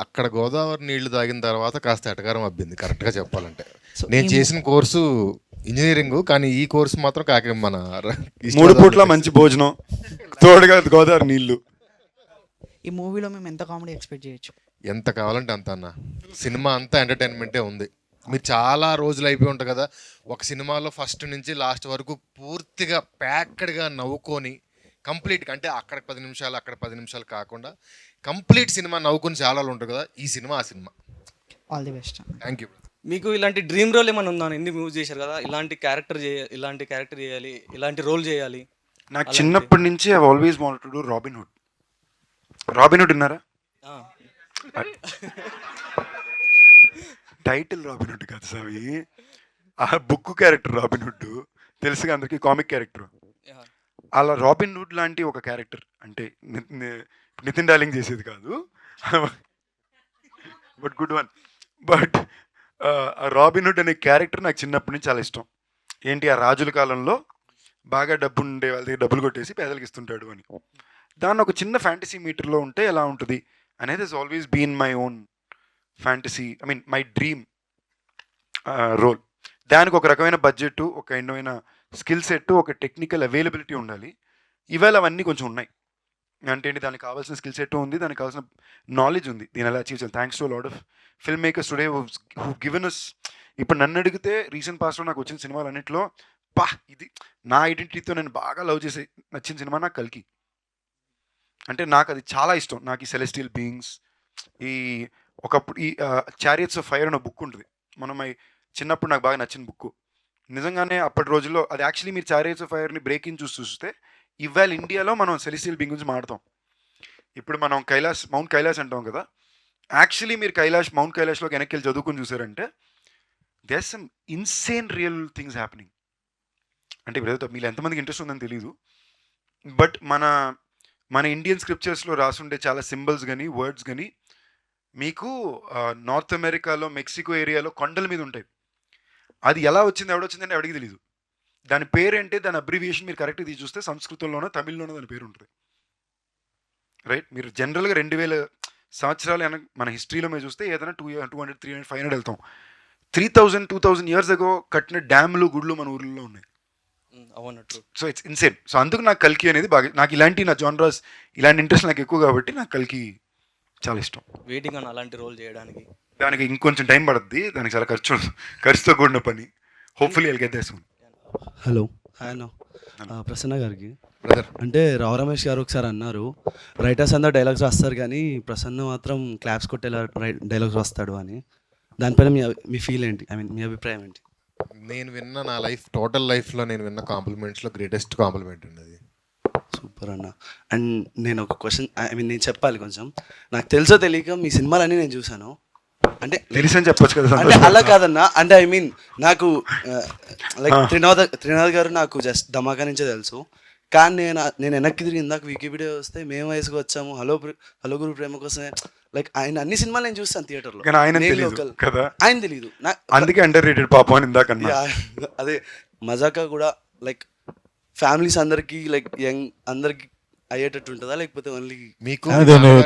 అక్కడ గోదావరి నీళ్లు తాగిన తర్వాత కాస్త ఎటకారం అబ్బింది కరెక్ట్గా చెప్పాలంటే. నేను చేసిన కోర్సు ఇంజనీరింగ్, కానీ ఈ కోర్సు మాత్రం మన 3 పూట్ల మంచి భోజనం, తోడుగా గోదావరి నీళ్లు. ఈ మూవీలో మేము ఎంత కామెడీ ఎక్స్పెక్ట్ చేయొచ్చు? ఎంత కావాలంటే అంత అన్న. సినిమా అంతా ఎంటర్టైన్మెంటే ఉంది. మీరు చాలా రోజులు అయిపోయి ఉంటాయి కదా ఒక సినిమాలో, ఫస్ట్ నుంచి లాస్ట్ వరకు పూర్తిగా ప్యాక్డ్గా నవ్వుకొని కంప్లీట్గా, అంటే అక్కడ 10 నిమిషాలు అక్కడ 10 నిమిషాలు కాకుండా కంప్లీట్ సినిమా నవ్వుకొని చాలా ఉంటుంది కదా, ఈ సినిమా ఆ cinema. All the best. Thank you. మీకు ఇలాంటి డ్రీమ్ రోల్ ఏమైనా ఉందా? ఎన్ని మూవీస్ చేశారు కదా, ఇలాంటి క్యారెక్టర్ చేయాలి, ఇలాంటి రోల్ చేయాలి. నాకు చిన్నప్పటి నుంచి I always wanted to do robin hood. Robin hood విన్నారా? టైటిల్ రాబిన్ హుడ్ కాదు సామి, ఆ బుక్ క్యారెక్టర్ రాబిన్ హుడ్ తెలుసుగా అందరికి, కామిక్ క్యారెక్టర్. అలా రాబిన్ హుడ్ లాంటి ఒక క్యారెక్టర్ అంటే నితిన్ డార్లింగ్ చేసేది కాదు, but good one. But robin hood అనే క్యారెక్టర్ నాకు చిన్నప్పటి నుంచి చాలా ఇష్టం. ఏంటి, ఆ రాజుల కాలంలో బాగా డబ్బు ఉండే వాళ్ళ దగ్గర డబ్బులు కొట్టేసి పేదలకు ఇస్తుంటాడు అని. దాన్ని ఒక చిన్న ఫ్యాంటసీ మీటర్లో ఉంటే ఎలా ఉంటుంది అనేది is always been my own fantasy, I mean my dream role. దానికి ఒక రకమైన బడ్జెట్, ఒక ఎన్నోమైన స్కిల్ సెట్, ఒక టెక్నికల్ అవైలబిలిటీ ఉండాలి. ఇవాళ అవన్నీ కొంచెం ఉన్నాయి. అంటే ఏంటి, దానికి కావాల్సిన స్కిల్ సెట్ ఉంది, దానికి కావాల్సిన నాలెడ్జ్ ఉంది, దీని ఎలా అచీవ్ చేయాలి. Thanks to lot of film makers today who given us. ఇప్పుడు నన్ను అడిగితే రీసెంట్ పాస్ట్లో నాకు వచ్చిన సినిమాలు అన్నింటిలో ఇది నా ఐడెంటిటీతో నేను బాగా లవ్ చేసే నచ్చిన సినిమా నాకు కల్కి. అంటే నాకు అది చాలా ఇష్టం. నాకు ఈ సెలెస్టియల్ బీయింగ్స్, ఈ ఒకప్పుడు ఈ చారియట్స్ ఆఫ్ ఫైర్ అనే బుక్ ఉంటుంది, మనం చిన్నప్పుడు నాకు బాగా నచ్చిన బుక్. నిజంగానే అప్పటి రోజుల్లో అది యాక్చువల్లీ మీరు చారియట్స్ ఆఫ్ ఫైర్ని బ్రేక్ ఇన్ చూస్తే ఇవాళ ఇండియాలో మనం సెలెస్టియల్ బీయింగ్ గురించి మాట్లాడతాం. ఇప్పుడు మనం మౌంట్ కైలాస్ అంటాం కదా, యాక్చువల్లీ మీరు మౌంట్ కైలాష్లోకి వెనక్కి వెళ్ళి చదువుకుని చూసారంటే there some insane real things happening. అంటే ఇప్పుడు మీరు ఎంతమందికి ఇంట్రెస్ట్ ఉందని తెలీదు, బట్ మన ఇండియన్ స్క్రిప్చర్స్లో రాసుండే చాలా సింబల్స్ కానీ వర్డ్స్ కానీ మీకు నార్త్ అమెరికాలో మెక్సికో ఏరియాలో కొండల మీద ఉంటాయి. అది ఎలా వచ్చింది, ఎవడొచ్చిందంటే ఎవడికి తెలీదు. దాని పేరేంటే, దాని అబ్రివియేషన్ మీరు కరెక్ట్గా తీసి చూస్తే సంస్కృతంలోనో తమిళ్లోనో దాని పేరు ఉంటుంది. రైట్, మీరు జనరల్గా 2000 సంవత్సరాలు మన హిస్టరీలో మీరు చూస్తే ఏదైనా 200, 300, 500 వెళ్తాం. 2000 years ago కట్టిన డ్యాములు, గుళ్ళు మన ఊర్లలో ఉన్నాయి. So it's insane. సో అందుకు నాకు కల్కి అనేది బాగా, నాకు ఇలాంటి నా జానరాస్, ఇలాంటి ఇంట్రెస్ట్ నాకు ఎక్కువ కాబట్టి నాకు కల్కి చాలా ఇష్టం. వెయిటింగ్ అని అలాంటి రోల్ చేయడానికి. దానికి ఇంకొంచెం టైం పడుతుంది, దానికి చాలా ఖర్చుతో కూడిన పని. Hopefully I'll get there soon. Hello, hi అన్న. ప్రసన్న గారికి అంటే రావు రమేష్ గారు ఒకసారి అన్నారు, రైటర్స్ అందరూ డైలాగ్స్ రాస్తారు కానీ ప్రసన్న మాత్రం క్లాప్స్ కొట్టేలా డైలాగ్స్ రాస్తాడు అని. దానిపైన మీ ఫీల్ ఏంటి, ఐ మీన్ మీ అభిప్రాయం ఏంటి? నేను విన్న నా టోటల్ లైఫ్లో నేను విన్న కాంప్లిమెంట్స్లో గ్రేటెస్ట్ కాంప్లిమెంట్ అండి అది. సూపర్ అన్న. అండ్ నేను ఒక క్వశ్చన్, ఐ మీన్ నేను చెప్పాలి కొంచెం. నాకు తెలుసో తెలియక మీ సినిమాలన్నీ నేను చూశాను. అంటే తెలిసని చెప్పొచ్చు కదా. అంటే అలా కాదన్నా, అంటే ఐ మీన్ నాకు లైక్ త్రినాథ్ గారు నాకు జస్ట్ ధమాకా నుంచే తెలుసు. కానీ నేను వెనక్కి తిరిగి ఇందాక వికీపీడియా వస్తే మేము వయసుకు వచ్చాము, హలో గురు ప్రేమ కోసమే, లైక్ ఆయన అన్ని సినిమాలు నేను చూస్తాను థియేటర్లో. ఆయన తెలియదు, అందుకే అండర్ రేటెడ్ పాపం అని ఇందాక. అదే మజాకా కూడా లైక్ ఫ్యామిలీస్ అందరికి, లైక్ యంగ్ అందరికి అయ్యేటట్టు ఉంటుందా, లేకపోతే ఓన్లీ మీకు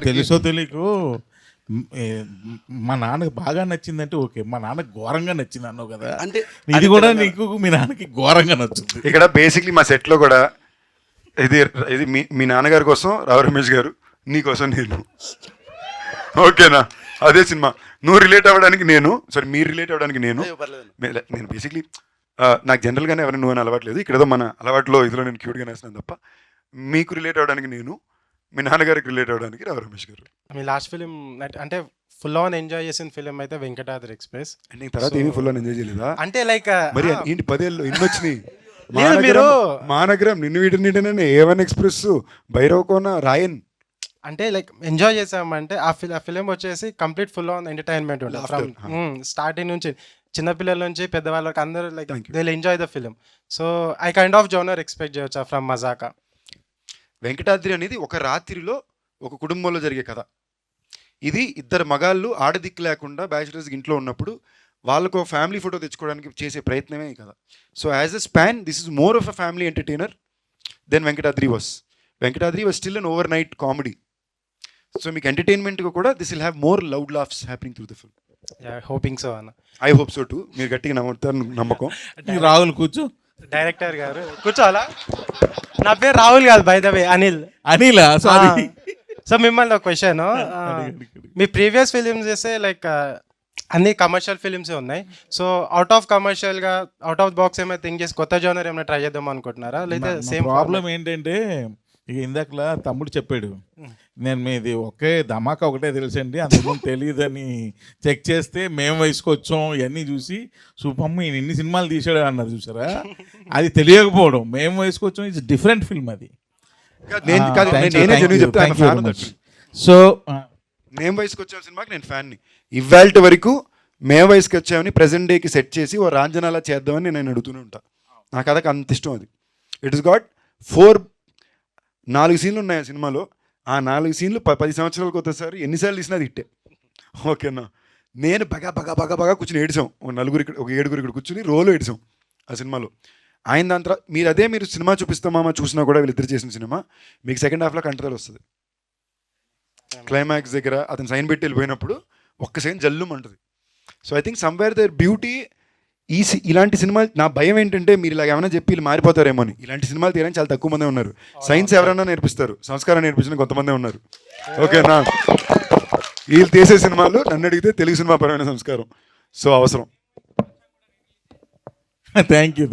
తెలుసో తెలియకు మా నాన్నకి బాగా నచ్చిందంటే ఓకే, మా నాన్నకి ఘోరంగా నచ్చింది అన్నావు కదా, అంటే ఇది కూడా నీకు మీ నాన్నకి ఘోరంగా నచ్చుతుంది. ఇక్కడ బేసిక్లీ మా సెట్లో కూడా ఇది మీ నాన్నగారి కోసం రావు రమేష్ గారు, నీ కోసం నేను. ఓకేనా, అదే సినిమా. నువ్వు రిలేట్ అవ్వడానికి నేను, సారీ మీరు రిలేట్ అవ్వడానికి నేను బేసిక్లీ నాకు జనరల్గానే ఎవరైనా నువ్వు అని అలవాట్లేదు. ఇక్కడ ఏదో మన అలవాట్లో ఇదిలో నేను క్యూట్గా నేస్తున్నాను తప్ప, మీకు రిలేట్ అవ్వడానికి నేను, మీ నాన్నగారికి రిలేట్ అవ్వడానికి రావు రమేష్ గారు. మీ లాస్ట్ ఫిలిం అంటే ఫుల్ ఆన్ ఎంజాయ్ చేసిన ఫిలిం అయితే వెంకటాద్రి ఎక్స్ప్రెస్. అంటే తర్వాత ఏమీ ఫుల్ ఆన్ ఎంజాయ్ చేయలేదా? అంటే లైక్ మరి ఏంటి 10 ఏళ్ళు ఇన్ని వచ్చినాయి. మానగరం, నిన్ను వీటిని A1 ఎక్స్ప్రెస్, భైరవకోన, రాయన్. అంటే లైక్ ఎంజాయ్ చేసామంటే ఆ ఫిలిం వచ్చేసి కంప్లీట్ ఫుల్ ఆన్ ఎంటర్టైన్మెంట్ ఉంటుంది ఫ్రమ్ స్టార్టింగ్ నుంచి, చిన్నపిల్లల నుంచి పెద్దవాళ్ళకి అందరూ like they will enjoy the film. So I kind of genre expect చేయొచ్చా ఫ్రమ్ మజాకా? వెంకటాద్రి అనేది ఒక రాత్రిలో ఒక కుటుంబంలో జరిగే కథ. ఇది ఇద్దరు మగాళ్ళు ఆడదిక్కు లేకుండా బ్యాచిలర్స్ ఇంట్లో ఉన్నప్పుడు వాళ్ళకు ఫ్యామిలీ ఫోటో తెచ్చుకోవడానికి చేసే ప్రయత్నమే కదా. So as a span this is more of a family entertainer then Venkatadri was. Venkatadri was still an overnight comedy. So మీకు ఎంటర్టైన్మెంట్గా కూడా this will have more loud laughs happening through the film. Hoping so అన్న. I hope so too. మీరు గట్టిగా నమ్ముతారు, నమ్మకం. రాహుల్ కూర్చో. Director గారు కూర్చోవాలా? నా పేరు రాహుల్ కాదు, by the way Anil. Anil, sorry. So మిమ్మల్ని ఒక క్వశ్చన్, మీ ప్రీవియస్ ఫిలిమ్స్ చేస్తే లైక్ అన్ని కమర్షియల్ ఫిలిమ్సే ఉన్నాయి. సో అవుట్ ఆఫ్ కమర్షియల్గా అవుట్ ఆఫ్ బాక్స్ ఏమైనా థింక్ చేసి కొత్త జోనర్ ఏమైనా ట్రై చేద్దాం అనుకుంటున్నారా, లేదా సేమ్ ప్రాబ్లం ఏంటంటే ఇక ఇందాకలా తమ్ముడు చెప్పాడు, నేను మీది ఒకే ధమాకా ఒకటే తెలుసండి, అందుకని తెలియదని చెక్ చేస్తే మేము వయసుకొచ్చాం ఇవన్నీ చూసి సూపమ్మ ఇన్ని సినిమాలు తీసాడు అన్నారు చూసారా, అది తెలియకపోవడం. మేము వయసుకొచ్చాం, ఇట్స్ డిఫరెంట్ ఫిల్మ్ అది. సో సో మేము వయసుకి వచ్చే సినిమాకి నేను ఫ్యాన్ని. ఇవాళ వరకు మేము వయసుకి వచ్చామని ప్రజెంట్ డేకి సెట్ చేసి ఓ రాంజనాలా చేద్దామని నేను అడుగుతూనే ఉంటాను. నాకు అదొక అంత ఇష్టం అది. ఇట్ ఇస్ గాట్ 4 సీన్లు ఉన్నాయి ఆ సినిమాలో. ఆ 4 సీన్లు 10 సంవత్సరాలకు ఒకసారి ఎన్నిసార్లు తీసినా అది ఇట్టే. ఓకేనా, నేను బాగా కూర్చుని ఏడిసాం. ఒక 7 ఇక్కడ కూర్చుని రోలు ఏడిసాం ఆ సినిమాలో. ఆయన దాని తర్వాత మీరు సినిమా చూపిస్తామా చూసినా కూడా వీళ్ళిద్దరు చేసిన సినిమా మీకు సెకండ్ హాఫ్లో కంట్రోల్ వస్తుంది. క్లైమాక్స్ దగ్గర అతను సైన్ పెట్టి వెళ్ళిపోయినప్పుడు ఒక్క సైన్ జల్లుమంటుంది. So I think somewhere there beauty ఇలాంటి సినిమాలు. నా భయం ఏంటంటే మీరు ఇలా ఏమైనా చెప్పి వీళ్ళు మారిపోతారేమో అని. ఇలాంటి సినిమాలు తీయడానికి చాలా తక్కువ మందే ఉన్నారు. సైన్స్ ఎవరైనా నేర్పిస్తారు, సంస్కారం నేర్పించిన కొంతమందే ఉన్నారు. ఓకేనా, వీళ్ళు తీసే సినిమాలు నన్ను అడిగితే తెలుగు సినిమా పరమైన సంస్కారం సో అవసరం. థ్యాంక్ యూ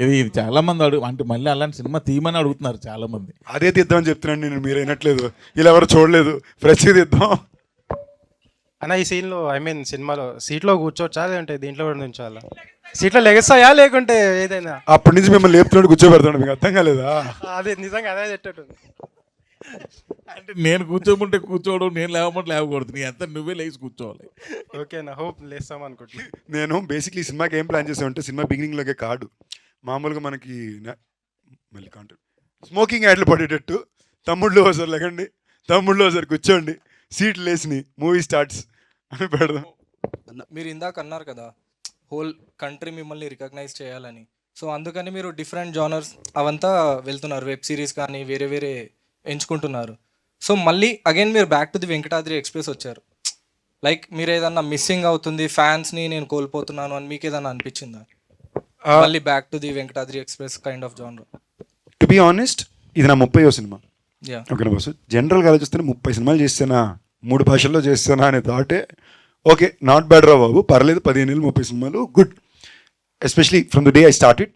ఇది చాలా మంది అంటే మళ్ళీ అలాంటి సినిమా తీయమని అడుగుతున్నారు చాలా మంది. అదే తీద్దామని చెప్తున్నాను నేను, మీరు అయినట్లేదు. ఇలా ఎవరు చూడలేదు, ఫ్రెష్ తీద్దాం అన్న. ఈ సీన్లో ఐ మీన్ సినిమాలో సీట్లో కూర్చోవచ్చా లేదంటే దీంట్లో కూడా నుంచోవాలా? సీట్లో లెగస్తాయా లేకుంటే ఏదైనా? అప్పటి నుంచి మిమ్మల్ని లేపుతున్నాడు కూర్చోబెడతాడు, మీకు అర్థం కాలేదా? అదే నిజంగా అదే చెట్టట్టు. అంటే నేను కూర్చోమంటే కూర్చోవడం, నేను లేవమంటే లేవకూడదు. నీ అంతా నువ్వే లేచి కూర్చోవాలి. ఓకేనా, హోప్ లేస్తాం అనుకుంటున్నాను. నేను బేసిక్లీ ఈ సినిమాకి ఏం ప్లాన్ చేసామంటే సినిమా బిగినింగ్లోకే కాదు, మామూలుగా మనకి మళ్ళీ కాంటాక్ట్ స్మోకింగ్ యాడ్లు పడేటట్టు తమ్ముళ్ళు ఒకసారి లేకండి, తమ్ముళ్ళు ఒకసారి కూర్చోండి, సీట్లు వేసి మూవీ స్టార్ట్స్ అని పెడదాం. మీరు ఇందాక అన్నారు కదా హోల్ కంట్రీ మిమ్మల్ని రికగ్నైజ్ చేయాలని. సో అందుకని మీరు డిఫరెంట్ జానర్స్ అవంతా వెళ్తున్నారు, వెబ్ సిరీస్ కానీ వేరే ఎంచుకుంటున్నారు. సో మళ్ళీ అగైన్ మీరు back to the Venkatadri express వచ్చారు. లైక్ మీరు ఏదన్నా మిస్సింగ్ అవుతుంది, ఫ్యాన్స్ని నేను కోల్పోతున్నాను అని మీకు ఏదన్నా అనిపించిందా? మళ్ళీ back to the Venkatadri express kind of genre. To be honest ఇది నా 30వ సినిమా. Yeah. ఓకేనా బాస్, జనరల్గా ఆలోచిస్తే 30 సినిమాలు చేస్తానా, 3 భాషల్లో చేస్తానా అనే థాటే ఓకే, నాట్ బ్యాడ్ రా బాబు, పర్లేదు. 15 ఏళ్ళు 30 సినిమాలు good, especially from the day I started.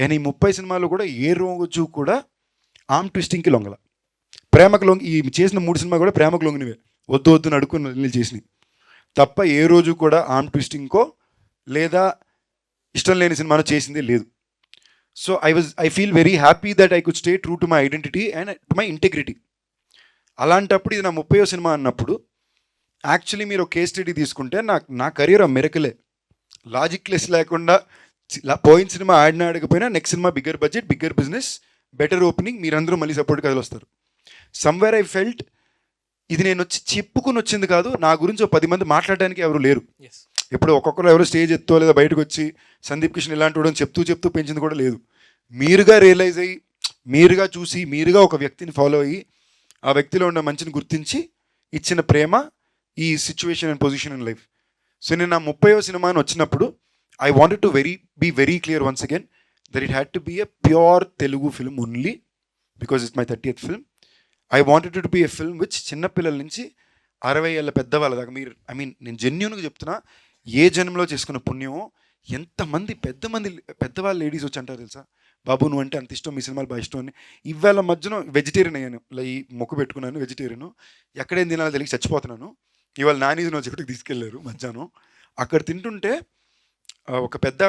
And ఈ 30 సినిమాలు కూడా ఏ రోజు కూడా ఆర్మ్ ట్విస్టింగ్కి లొంగల, ప్రేమకు లొంగి. ఈ చేసిన 3 సినిమా కూడా ప్రేమకు లొంగినవే, వద్దు అడుక్కుని చేసినవి తప్ప ఏ రోజు కూడా ఆర్మ్ ట్విస్టింగ్కో లేదా ఇష్టం లేని సినిమాలో చేసిందే లేదు. So I feel very happy that I could stay true to my identity and to my integrity. అలాంటప్పుడు ఇది నా 30వ సినిమా అన్నప్పుడు యాక్చువల్లీ మీరు ఒక కేస్ స్టడీ తీసుకుంటే నా కెరీర్ మెరకలే, లాజిక్ లెస్ లేకుండా పోయిన సినిమా ఆడకపోయినా నెక్స్ట్ సినిమా bigger budget, bigger business, better opening, మీరందరూ మళ్ళీ సపోర్ట్ కదిలొస్తారు. సమ్వేర్ ఐ ఫెల్ట్ ఇది నేను వచ్చి చెప్పుకుని వచ్చింది కాదు, నా గురించి 10 మంది మాట్లాడడానికి ఎవరు లేరు. ఇప్పుడు ఒక్కొక్కరు ఎవరు స్టేజ్ ఎత్తో లేదా బయటకు వచ్చి సందీప్ కిషన్ ఇలాంటి వాడు చెప్తూ పెంచింది కూడా లేదు. మీరుగా రియలైజ్ అయ్యి, మీరుగా చూసి, మీరుగా ఒక వ్యక్తిని ఫాలో అయ్యి ఆ వ్యక్తిలో ఉన్న మంచిని గుర్తించి ఇచ్చిన ప్రేమ ఈ situation and position in life. So నేను నా 30వ సినిమా అని వచ్చినప్పుడు I wanted to be very clear once again that it had to be a pure Telugu film only because it's my 30th film. I wanted to be a film which చిన్నపిల్లల నుంచి 60 ఏళ్ళ పెద్దవాళ్ళ దాకా, మీరు ఐ మీన్ నేను జెన్యూన్గా చెప్తున్నా, ఏ జన్మలో చేసుకున్న పుణ్యమో ఎంతమంది పెద్దవాళ్ళు లేడీస్ వచ్చి అంటారు తెలుసా, బాబు నువ్వు అంటే అంత ఇష్టం, మీ సినిమాలు బాగా ఇష్టం అని. ఇవాళ మధ్యన వెజిటేరియన్ అయ్యాను, ఈ మొక్కు పెట్టుకున్నాను వెజిటేరియన్, ఎక్కడేం తినాలో తెలిసి చచ్చిపోతున్నాను. ఇవాళ నానీజ్ నా చెట్టుకి తీసుకెళ్లారు మధ్యాహ్నం, అక్కడ తింటుంటే ఒక పెద్ద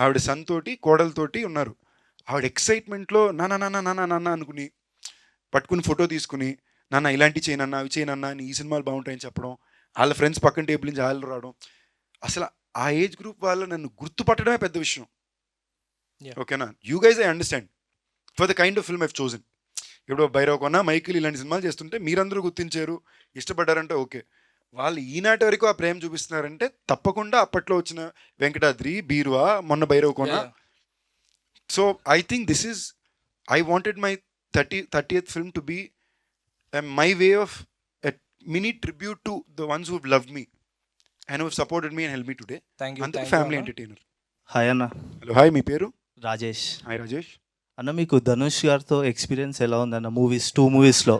ఆవిడ సన్తోటి కోడలతోటి ఉన్నారు. ఆవిడ ఎక్సైట్మెంట్లో నాన్న అనుకుని పట్టుకుని ఫోటో తీసుకుని, నాన్న ఇలాంటివి చేయనన్నా అవి చేయనన్నా అని, ఈ సినిమాలు బాగుంటాయని చెప్పడం, వాళ్ళ ఫ్రెండ్స్ పక్కన టేబుల్ నుంచి వాళ్ళు రావడం. అసలు ఆ ఏజ్ గ్రూప్ వాళ్ళు నన్ను గుర్తుపట్టడమే పెద్ద విషయం. ఓకేనా, you guys I understand for the kind of film I've chosen. ఇప్పుడు భైరవ్ కొన్న, మైకిల్ ఇలాంటి సినిమాలు చేస్తుంటే మీరందరూ గుర్తించారు, ఇష్టపడ్డారంటే ఓకే. వాళ్ళు ఈనాటి వరకు ఆ ప్రేమ చూపిస్తున్నారంటే తప్పకుండా అప్పట్లో వచ్చిన వెంకటాద్రి, బీరువా, మొన్న భైరవ్ కొన్న. So I think this is, I wanted my 30th film to be my way of a mini tribute to the ones who have loved me and who have supported me and helped me today. Thank you. And family entertainer. Hi అన్న. Hello, hi, మీ పేరు? Rajesh. Hi Rajesh. అన్న మీకు ధనుష్ గారితో experience ఎలా ఉందన్న movies, 2 మూవీస్లో?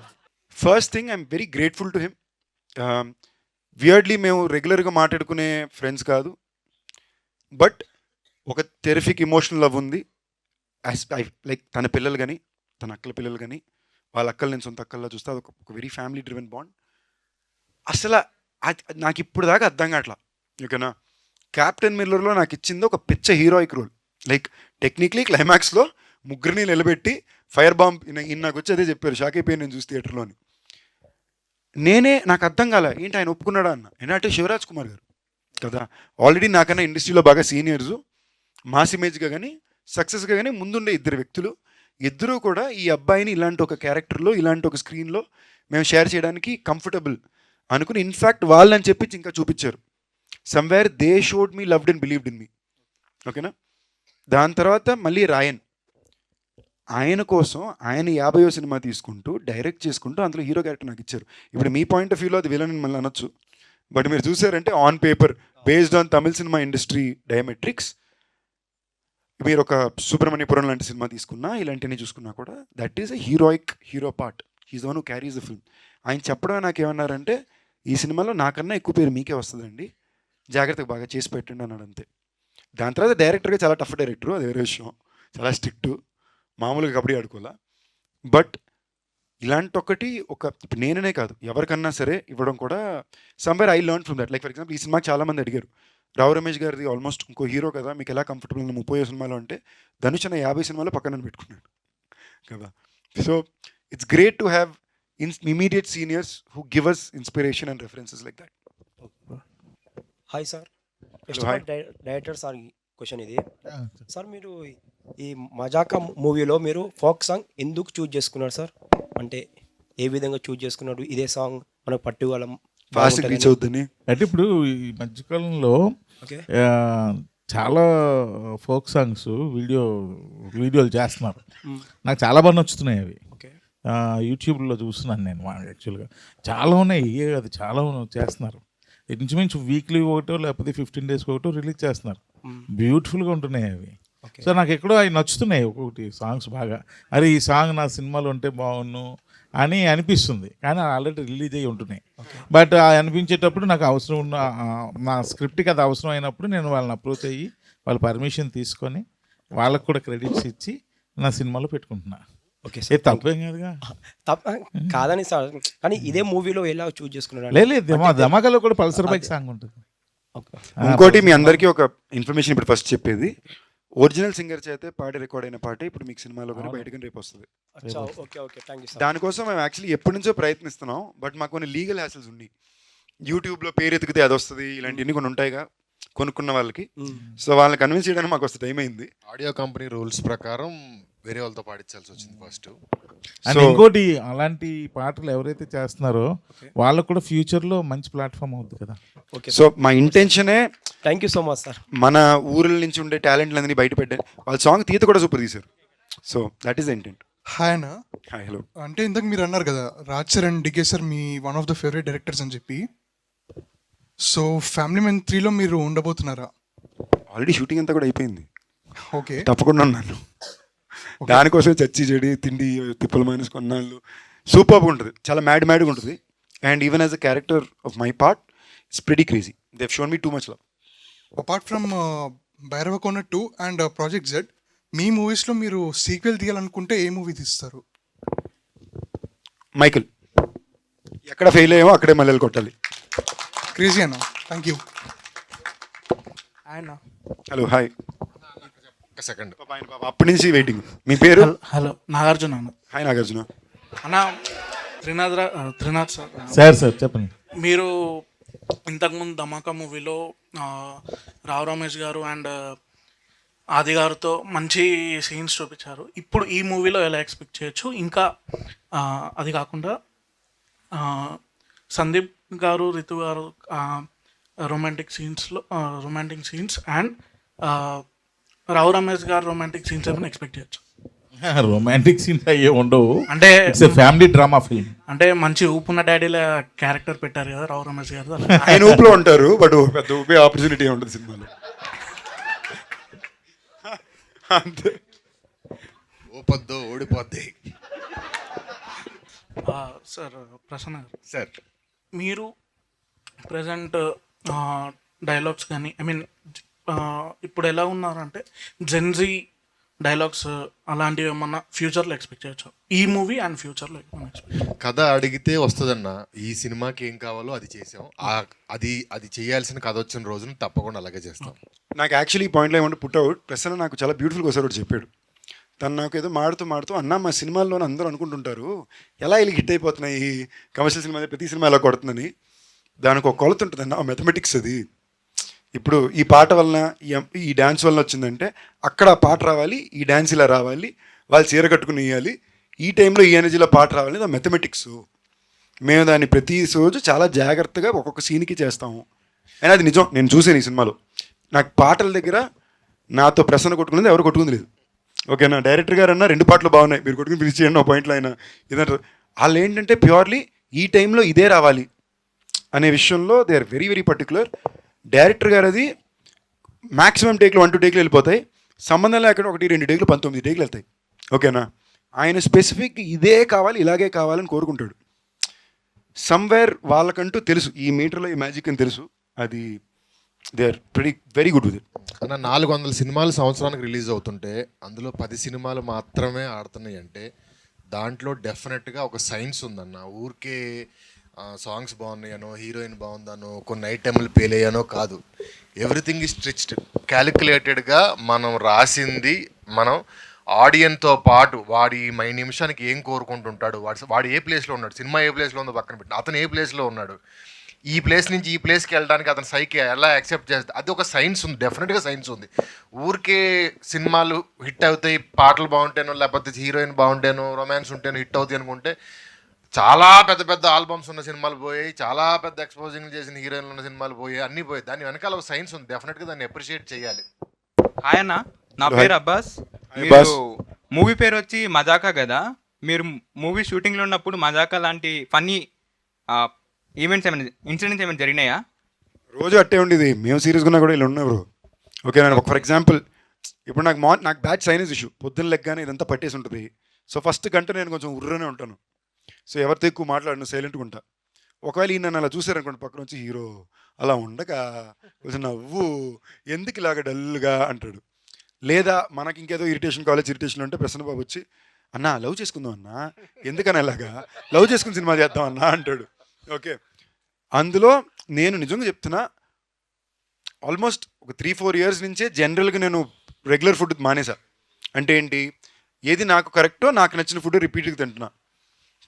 First thing I'm very grateful to him. Weirdly మేము రెగ్యులర్గా మాట్లాడుకునే ఫ్రెండ్స్ కాదు, బట్ ఒక టెరిఫిక్ ఎమోషనల్ లవ్ ఉంది. లైక్ తన పిల్లలు కానీ, తన అక్కల పిల్లలు కానీ, వాళ్ళ అక్కలు నేను సొంత అక్కల్లో చూస్తే అది ఒక వెరీ ఫ్యామిలీ డ్రివెన్ బాండ్. అసలు నాకు ఇప్పుడు దాకా అర్థం కావట్లా. ఓకేనా, క్యాప్టెన్ మిల్లర్లో నాకు ఇచ్చింది ఒక పిచ్చ హీరోయిక్ రోల్. లైక్ టెక్నిక్లీ క్లైమాక్స్లో ముగ్గురిని నిలబెట్టి ఫైర్ బాంబ్ నాకు వచ్చి అదే చెప్పారు, షాక్ అయిపోయి నేను చూసి థియేటర్లోని. నాకు అర్థం కాలే ఏంటి ఆయన ఒప్పుకున్నాడా అన్న. ఏంటంటే శివరాజ్ కుమార్ గారు కదా, ఆల్రెడీ నాకన్నా ఇండస్ట్రీలో బాగా సీనియర్స్, మాస్ ఇమేజ్గా కానీ సక్సెస్గా కానీ ముందుండే ఇద్దరు వ్యక్తులు. ఇద్దరూ కూడా ఈ అబ్బాయిని ఇలాంటి ఒక క్యారెక్టర్లో, ఇలాంటి ఒక స్క్రీన్లో మేము షేర్ చేయడానికి కంఫర్టబుల్ అనుకుని, ఇన్ఫ్యాక్ట్ వాళ్ళని చెప్పి ఇంకా చూపించారు. Somewhere they showed me loved and believed in me. ఓకేనా. దాని తర్వాత మళ్ళీ రాయన్, ఆయన కోసం ఆయన 50వ సినిమా తీసుకుంటూ డైరెక్ట్ చేసుకుంటూ అందులో హీరో క్యారెక్టర్ నాకు ఇచ్చారు. ఇప్పుడు మీ పాయింట్ ఆఫ్ వ్యూలో అది విలన్ అని మళ్ళీ అనొచ్చు, బట్ మీరు చూసారంటే ఆన్ పేపర్ బేస్డ్ ఆన్ తమిళ సినిమా ఇండస్ట్రీ డయామెట్రిక్స్, మీరు ఒక సుబ్రహ్మణ్యపురం లాంటి సినిమా తీసుకున్నా, ఇలాంటివన్నీ చూసుకున్నా కూడా that is a hero part. He's the one who carries the film. ఆయన చెప్పడమే నాకేమన్నారంటే, ఈ సినిమాలో నాకన్నా ఎక్కువ పేరు మీకే వస్తుందండి, జాగ్రత్తగా బాగా చేసి పెట్టండి అన్నాడు అంతే. దాని తర్వాత డైరెక్టర్గా చాలా టఫ్ డైరెక్టరు, అది వేరే విషయం, చాలా స్ట్రిక్టు, మామూలుగా కబడ్డీ ఆడుకోవాలా. బట్ ఇలాంటి ఒకటి ఇప్పుడు నేననే కాదు ఎవరికన్నా సరే ఇవ్వడం కూడా somewhere I learn from that. Like for example ఈ సినిమాకి చాలామంది అడిగారు, రావు రమేష్ గారిది ఆల్మోస్ట్ ఇంకో హీరో కదా, మీకు ఎలా కంఫర్టబుల్ 30 సినిమాలో అంటే, ధనుష్ అన్న 50 సినిమాలో పక్కన పెట్టుకున్నాడు కదా. So it's great to have immediate seniors who give us inspiration and references like that. Hi sir, director sir question ఇది. సార్ మీరు ఈ మజాకా మూవీలో మీరు ఫోక్ సాంగ్ ఎందుకు చూజ్ చేసుకున్నారు సార్? అంటే ఏ విధంగా చూజ్ చేసుకున్నాడు? ఇదే సాంగ్ మనకు పట్టుకోగలం ఫాస్ట్ రీచ్ అవుతుంది అంటే ఇప్పుడు ఈ మధ్యకాలంలో చాలా ఫోక్ సాంగ్స్ వీడియోలు చేస్తున్నారు. నాకు చాలా బాగా నచ్చుతున్నాయి అవి. యూట్యూబ్లో చూస్తున్నాను నేను యాక్చువల్గా. చాలా ఉన్నాయి, అది చాలా చేస్తున్నారు. ఇంచుమించు వీక్లీ ఒకటో లేకపోతే 15 days ఒకటో రిలీజ్ చేస్తున్నారు. బ్యూటిఫుల్గా ఉంటున్నాయి అవి. సో నాకు ఎక్కడో అవి నచ్చుతున్నాయి ఒక్కొక్కటి సాంగ్స్ బాగా. అరే ఈ సాంగ్ నా సినిమాలో ఉంటే బాగున్ను అని అనిపిస్తుంది, కానీ ఆల్రెడీ రిలీజ్ అయ్యి ఉంటున్నాయి. బట్ అనిపించేటప్పుడు నాకు అవసరం ఉన్న నా స్క్రిప్ట్కి అది అవసరం అయినప్పుడు నేను వాళ్ళని అప్రోచ్ అయ్యి వాళ్ళ పర్మిషన్ తీసుకొని వాళ్ళకు కూడా క్రెడిట్స్ ఇచ్చి నా సినిమాలో పెట్టుకుంటున్నా. ఓకే సార్, తప్పేం కాదుగా. కాదని సార్, కానీ ఇదే మూవీలో ఎలా చూజ్ చేసుకున్నాడు? లేదు, ధమాకాలో కూడా పల్సర్ బైక్ సాంగ్ ఉంటుంది. ఇంకోటి మీ అందరికీ ఒక ఇన్ఫర్మేషన్ ఇప్పుడు ఫస్ట్ చెప్పేది, ఒరిజినల్ సింగర్ చేతే పాడి రికార్డ్ అయిన పాటే ఇప్పుడు మీకు సినిమాలో కానీ బయటకు రేపు వస్తుంది. దానికోసం మేము యాక్చువల్లీ ఎప్పటి నుంచో ప్రయత్నిస్తున్నాం, బట్ మాకు కొన్ని లీగల్ హ్యాసిల్స్ ఉన్నాయి. యూట్యూబ్లో పేరు ఎతికితే అది వస్తుంది, ఇలాంటివన్నీ కొన్ని ఉంటాయిగా కొనుక్కున్న వాళ్ళకి. సో వాళ్ళని కన్విన్స్ చేయడానికి మాకు వస్తే టైం అయింది. ఆడియో కంపెనీ రూల్స్ ప్రకారం వేరే వాళ్ళతో పాడించాల్సి వచ్చింది ఫస్ట్. అండ్ ఇంకోటి, అలాంటి పాటలు ఎవరైతే చేస్తున్నారో వాళ్ళకు కూడా ఫ్యూచర్లో మంచి ప్లాట్ఫామ్ అవుతుంది కదా. సో మా ఇంటెన్షనే, thank you so much sir, మన ఊర్ల నుంచి ఉండే టాలెంట్లన్నీ బయట పెట్టారు. వాళ్ళ సాంగ్ తీత కూడా సూపర్ తీశారు. So that is the intent. Hi అన్న. Hi, hello. అంటే ఇంతకు మీరు అన్నారు కదా Raj sir and DK sir మీ one of the favourite directors అని చెప్పి. సో ఫ్యామిలీ మెన్ 3లో మీరు ఉండబోతున్నారా? ఆల్రెడీ షూటింగ్ అంతా కూడా అయిపోయింది. ఓకే, తప్పకుండా ఉన్నాను. దానికోసం చచ్చి చెడి తిండి తిప్పల మైనస్ కొన్నాళ్ళు సూపర్గా ఉంటుంది, చాలా మ్యాడ్గా ఉంటుంది. And even as a character of my part it's pretty crazy. They have shown me too much love. Apart from Bhairavakona 2 and project Z, మీ మూవీస్లో మీరు సీక్వెల్ తీయాలనుకుంటే ఏ మూవీ తీస్తారు? మైకిల్. ఎక్కడ ఫెయిల్ అయ్యామో అక్కడే మల్లెలు కొట్టాలి. క్రేజీ అన్న, thank you. Hello, hi. Second అప్పటి నుంచి వెయిటింగ్. మీ పేరు? హలో, నాగార్జున అన్న. హాయ్ నాగార్జున అన్న. త్రినాథ్ సార్ చెప్పండి. మీరు ఇంతకుముందు ధమాకా మూవీలో రావు రమేష్ గారు అండ్ ఆది గారితో మంచి సీన్స్ చూపించారు. ఇప్పుడు ఈ మూవీలో ఎలా ఎక్స్పెక్ట్ చేయొచ్చు? ఇంకా అది కాకుండా సందీప్ గారు, రితు గారు romantic scenes and Rao Ramesh గారు రొమాంటిక్ సీన్స్ ఏమైనా ఎక్స్పెక్ట్ చేయొచ్చు? రొమాంటిక్ సీన్స్ అయ్యే ఉండవు. అంటే ఫ్యామిలీ డ్రామా ఫిల్మ్. అంటే మంచి ఊపున్న డాడీల క్యారెక్టర్ పెట్టారు కదా రావు రమేష్ గారు. ఆయన ఊపులో ఉంటారు, బట్ పెద్ద ఊపే ఆపర్చునిటీ ఉంటుంది సినిమాలో. అంతే. ఓపద్దో ఓడిపోద్ది. సార్ ప్రసన్న గారు, సార్ మీరు ప్రజెంట్ డైలాగ్స్ కానీ ఇప్పుడు ఎలా ఉన్నారంటే జెన్జీ డైలాగ్స్ అలాంటివి ఏమన్నా ఫ్యూచర్లో ఎక్స్పెక్ట్ చేయొచ్చు? ఈ మూవీ అండ్ ఫ్యూచర్లో కథ అడిగితే వస్తుందన్న. ఈ సినిమాకి ఏం కావాలో అది చేసాం. అది చేయాల్సిన కథ వచ్చిన రోజున తప్పకుండా అలాగే చేస్తాం. నాకు యాక్చువల్లీ ఈ పాయింట్లో ఏమంటే పుట్ అవుట్ ప్రసన్న నాకు చాలా బ్యూటిఫుల్గా ఒకసారి చెప్పాడు. తను నాకు ఏదో మాడుతూ అన్న మా సినిమాల్లోనే అందరూ అనుకుంటుంటారు ఎలా వీళ్ళకి హిట్ అయిపోతున్నాయి కమర్షియల్ సినిమా ప్రతి సినిమా ఎలా కొడుతుందని. దానికి ఒక కొలత ఉంటుంది అన్న, మ్యాథమెటిక్స్ అది. ఇప్పుడు ఈ పాట వలన ఈ డ్యాన్స్ వలన వచ్చిందంటే అక్కడ ఆ పాట రావాలి, ఈ డ్యాన్స్ ఇలా రావాలి, వాళ్ళు చీర కట్టుకుని వేయాలి, ఈ టైంలో ఈ ఎనర్జీలో పాట రావాలి, అది మ్యాథమెటిక్స్. మేము దాన్ని ప్రతి రోజు చాలా జాగ్రత్తగా ఒక్కొక్క సీన్కి చేస్తాము. అయినా అది నిజం, నేను చూసాను ఈ సినిమాలో. నాకు పాటల దగ్గర నాతో ప్రసన్న కొట్టుకునేది ఎవరు కొట్టుకుంది లేదు. ఓకేనా, డైరెక్టర్ గారు అన్న 2 పాటలు బాగున్నాయి, మీరు కొట్టుకుని ఫినిష్ చేయండి, ఒక పాయింట్లో అయినా ఇదంటారు. వాళ్ళు ఏంటంటే ప్యూర్లీ ఈ టైంలో ఇదే రావాలి అనే విషయంలో they are very very particular. Director గారు అది మ్యాక్సిమం టేక్లు 1-2 టేక్లు వెళ్ళిపోతాయి, సంబంధం లేకుండా 1-2 టేక్లు 19 టేక్లు వెళ్తాయి. ఓకేనా, ఆయన స్పెసిఫిక్ ఇదే కావాలి, ఇలాగే కావాలని కోరుకుంటాడు. సమ్వేర్ వాళ్ళకంటూ తెలుసు ఈ మీటర్లో ఈ మ్యాజిక్ అని తెలుసు. అది they are very good with it. అన్న 400 సినిమాలు సంవత్సరానికి రిలీజ్ అవుతుంటే అందులో 10 సినిమాలు మాత్రమే ఆడుతున్నాయి అంటే దాంట్లో డెఫినెట్గా ఒక సైన్స్ ఉందన్న. ఊరికే సాంగ్స్ బాగున్నాయనో, హీరోయిన్ బాగుందనో, కొన్ని ఐటెంలు పేలయ్యానో కాదు. ఎవ్రీథింగ్ ఈజ్ స్ట్రిచ్డ్, క్యాలిక్యులేటెడ్గా మనం రాసింది. మనం ఆడియన్తో పాటు వాడి నిమిషానికి ఏం కోరుకుంటుంటాడు, వాడు ఏ ప్లేస్లో ఉన్నాడు, సినిమా ఏ ప్లేస్లో ఉందో పక్కన పెట్టి అతను ఏ ప్లేస్లో ఉన్నాడు, ఈ ప్లేస్ నుంచి ఈ ప్లేస్కి వెళ్ళడానికి అతను సైకి ఎలా యాక్సెప్ట్ చేస్తే, అది ఒక సైన్స్ ఉంది, డెఫినెట్గా సైన్స్ ఉంది. ఊరికే సినిమాలు హిట్ అవుతాయి, పాటలు బాగుంటేనో లేకపోతే హీరోయిన్ బాగుంటేనో రొమాన్స్ ఉంటేనో హిట్ అవుతాయి అనుకుంటే చాలా పెద్ద పెద్ద ఆల్బమ్స్ ఉన్న సినిమాలు పోయాయి, చాలా పెద్ద ఎక్స్పోజింగ్ చేసిన హీరోయిన్లు ఉన్న సినిమాలు పోయాయి, అన్నీ పోయాయి. దాని వెనకాల ఒక సైన్స్ ఉంది, డెఫినెట్గా దాన్ని అప్రిషియేట్ చేయాలి. హాయ్ అన్న, నా పేరు అబ్బాస్. మీరు మూవీ పేరు వచ్చి మజాకా కదా, మీరు మూవీ షూటింగ్లో ఉన్నప్పుడు మజాకా లాంటి ఫన్నీ ఈవెంట్స్ ఏమైనా ఇన్సిడెంట్స్ ఏమైనా జరిగినాయా? రోజు అట్టే ఉండేది, మేము సీరియస్గా ఉన్నా కూడా ఇలా ఉన్నారు. ఓకే, నేను ఫర్ ఎగ్జాంపుల్ ఇప్పుడు నాకు బ్యాచ్ సైనస్ ఇష్యూ, పొద్దున్న లెగ్గానే ఇదంతా పట్టేసి ఉంటుంది. సో ఫస్ట్ గంట నేను కొంచెం ఉర్రనే ఉంటాను. సో ఎవరితో ఎక్కువ మాట్లాడను, సైలెంట్గా ఉంటా. ఒకవేళ ఈ నన్ను అలా చూసారనుకోండి, పక్కన వచ్చి హీరో అలా ఉండగా కొంచెం నవ్వు, ఎందుకు ఇలాగ డల్గా అంటాడు. లేదా మనకి ఇంకేదో ఇరిటేషన్, కాలేజ్ ఇరిటేషన్ ఉంటే ప్రసన్న బాబు వచ్చి అన్నా లవ్ చేసుకుందాం అన్నా, ఎందుకని అలాగా లవ్ చేసుకుని సినిమా చేద్దాం అన్నా అంటాడు. ఓకే, అందులో నేను నిజంగా చెప్తున్నా, ఆల్మోస్ట్ ఒక 3-4 ఇయర్స్ నుంచే జనరల్గా నేను రెగ్యులర్ ఫుడ్ మానేసా. అంటే ఏంటి, ఏది నాకు కరెక్టో నాకు నచ్చిన ఫుడ్ రిపీట్గా తింటున్నా.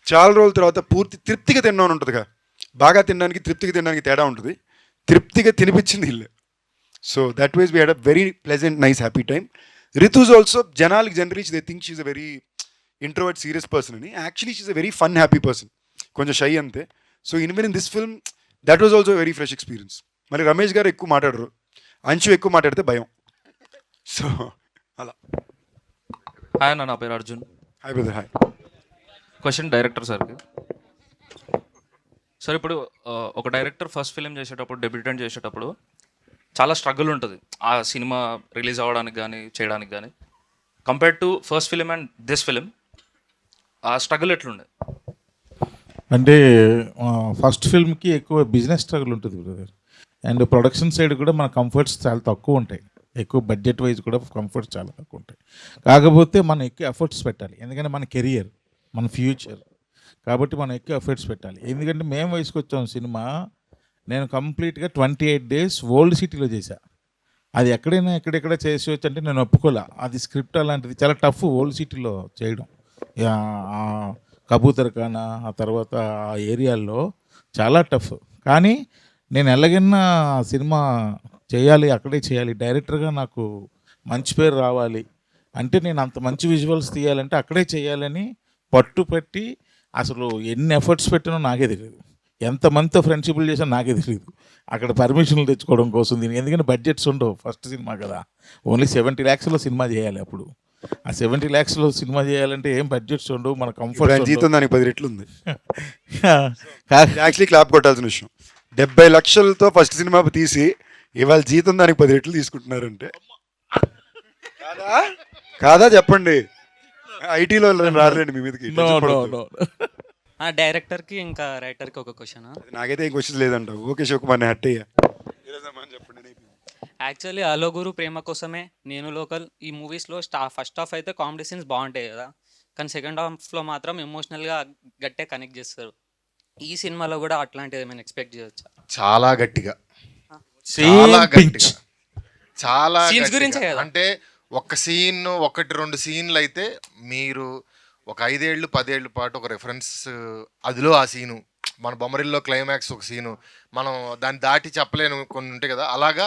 చాలా రోజుల తర్వాత పూర్తి తృప్తిగా తిన్నాను ఉంటుందిగా, బాగా తినడానికి తృప్తిగా తినడానికి తేడా ఉంటుంది. తృప్తిగా తినిపించింది ఇల్లే. So that was we had a very pleasant nice happy time. Ritu's also జనాలకి general they think she's a very introvert serious person అని. Actually she's a very fun happy person, కొంచెం షై అంతే. So even in this film that was also very fresh experience. మరి రమేష్ గారు ఎక్కువ మాట్లాడరు, అంచు ఎక్కువ మాట్లాడితే భయం. సో అలా. హాయ్ అన్న, నా పేరు Arjun. Hi brother. Hi. Question director సార్కి. సార్ ఇప్పుడు ఒక డైరెక్టర్ ఫస్ట్ ఫిలిం చేసేటప్పుడు, డెబ్యూటెంట్ చేసేటప్పుడు చాలా స్ట్రగుల్ ఉంటుంది ఆ సినిమా రిలీజ్ అవ్వడానికి కానీ చేయడానికి కానీ. Compare to first film and this film, ఆ స్ట్రగుల్ ఎట్లుండే? అంటే ఫస్ట్ ఫిల్మ్కి ఎక్కువ బిజినెస్ స్ట్రగుల్ ఉంటుంది బ్రదర్. అండ్ ప్రొడక్షన్ సైడ్ కూడా మన కంఫర్ట్స్ చాలా తక్కువ ఉంటాయి, ఎక్కువ బడ్జెట్ వైజ్ కూడా కంఫర్ట్స్ చాలా తక్కువ ఉంటాయి. కాకపోతే మనం ఎక్కువ ఎఫర్ట్స్ పెట్టాలి, ఎందుకంటే మన కెరియర్, మన ఫ్యూచర్, కాబట్టి మనం ఎక్కువ ఎఫర్ట్స్ పెట్టాలి. ఎందుకంటే మేము వయసుకు వచ్చాం సినిమా, నేను కంప్లీట్గా 28 days ఓల్డ్ సిటీలో చేశా. అది ఎక్కడైనా ఎక్కడెక్కడ చేసేవచ్చు అంటే నేను ఒప్పుకోలే. అది స్క్రిప్ట్ అలాంటిది చాలా టఫ్ ఓల్డ్ సిటీలో చేయడం. కబూతర్ ఖానా ఆ తర్వాత ఆ ఏరియాల్లో చాలా టఫ్. కానీ నేను ఎలాగైనా సినిమా చేయాలి, అక్కడే చేయాలి, డైరెక్టర్గా నాకు మంచి పేరు రావాలి అంటే, నేను అంత మంచి విజువల్స్ తీయాలంటే అక్కడే చేయాలని పట్టుపెట్టి అసలు ఎన్ని ఎఫర్ట్స్ పెట్టినో నాకే తెలియదు, ఎంతమందితో ఫ్రెండ్షిప్లు చేసినా నాకే తెలియదు. అక్కడ పర్మిషన్లు తెచ్చుకోవడం కోసం దీనికి, ఎందుకంటే బడ్జెట్స్ ఉండవు, ఫస్ట్ సినిమా కదా, ఓన్లీ 70 lakhsలో సినిమా చేయాలి. అప్పుడు ఆ 70 lakhsలో సినిమా చేయాలంటే ఏం బడ్జెట్స్ ఉండవు, మన కంఫర్ట్. జీతం దానికి 10 రెట్లు ఉంది. యాక్చువల్లీ క్లాప్ కొట్టాల్సిన విషయం, 70 లక్షలతో ఫస్ట్ సినిమా తీసి ఇవాళ జీతం దానికి 10 రెట్లు తీసుకుంటున్నారంటే కాదా చెప్పండి. ఐటీలో రాలేండి మీ మీదకి. డైరెక్టర్కి ఇంకా రైటర్కి ఒక క్వశ్చన్. నాకైతే ఏం క్వశ్చన్ లేదంట. ఓకే శివకుమార్ హట్ అయ్యా. చెప్పండి. యాక్చువల్లీ అలో గురు ప్రేమ కోసమే, నేను లోకల్, ఈ మూవీస్లో ఫస్ట్ హాఫ్ అయితే కామెడీ సీన్స్ బాగుంటాయి కదా, కానీ సెకండ్ హాఫ్లో మాత్రం ఎమోషనల్గా గట్టిగా కనెక్ట్ చేస్తారు. ఈ సినిమాలో కూడా అట్లాంటిది ఏమైనా ఎక్స్పెక్ట్ చేయొచ్చా? చాలా గట్టిగా, చాలా గట్టిగా, చాలా సీన్స్ గురించే కదా. అంటే ఒక సీన్ 1-2 సీన్లు అయితే మీరు ఒక 5 ఏళ్ళు 10 ఏళ్ళ పాటు ఒక రెఫరెన్స్, అదిలో ఆ సీను, మన బొమ్మరిల్లో క్లైమాక్స్ ఒక సీను, మనం దాన్ని దాటి చెప్పలేను కొన్ని ఉంటాయి కదా, అలాగా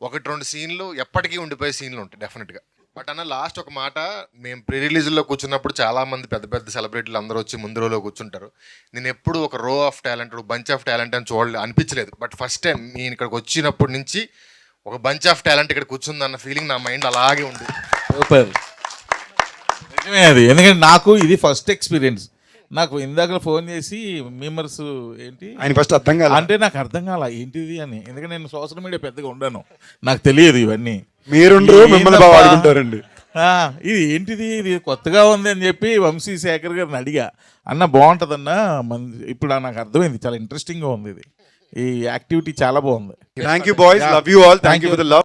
1-2 సీన్లు ఎప్పటికీ ఉండిపోయే సీన్లు ఉంటాయి డెఫినెట్గా. బట్ అన్న లాస్ట్ ఒక మాట, మేము ప్రీ రిలీజ్లో కూర్చున్నప్పుడు చాలామంది పెద్ద పెద్ద సెలబ్రిటీలు అందరూ వచ్చి ముందు రోలో కూర్చుంటారు. నేను ఎప్పుడు ఒక రో of talent, bunch of talent అని అనిపించలేదు. బట్ ఫస్ట్ టైం నేను ఇక్కడికి వచ్చినప్పటి నుంచి ఒక బంచ్ ఆఫ్ టాలెంట్ ఇక్కడ కూర్చుందన్న ఫీలింగ్ నా మైండ్ అలాగే ఉంది. సూపర్, నిజమే అది. ఎందుకంటే నాకు ఇది ఫస్ట్ ఎక్స్పీరియన్స్. నాకు ఇందాక ఫోన్ చేసి మెంబర్స్ ఏంటి ఆయన ఫస్ట్ అర్థం కాల అంటే నాకు అర్థం కాల ఏంటిది అని. ఎందుకంటే నేను సోషల్ మీడియా పెద్దగా ఉండను, నాకు తెలియదు ఇవన్నీ. మీరుండ్రు, మిమ్మల్ని బాగా వాడుకుంటారండి. ఇది ఏంటిది, ఇది కొత్తగా ఉంది అని చెప్పి వంశీ శేఖర్ గారిని అడిగా, అన్న బాగుంటుందన్న. ఇప్పుడు నాకు అర్థమైంది, చాలా ఇంట్రెస్టింగ్గా ఉంది ఇది, ఈ యాక్టివిటీ చాలా బాగుంది. Thank you boys, love you all, thank you for the love.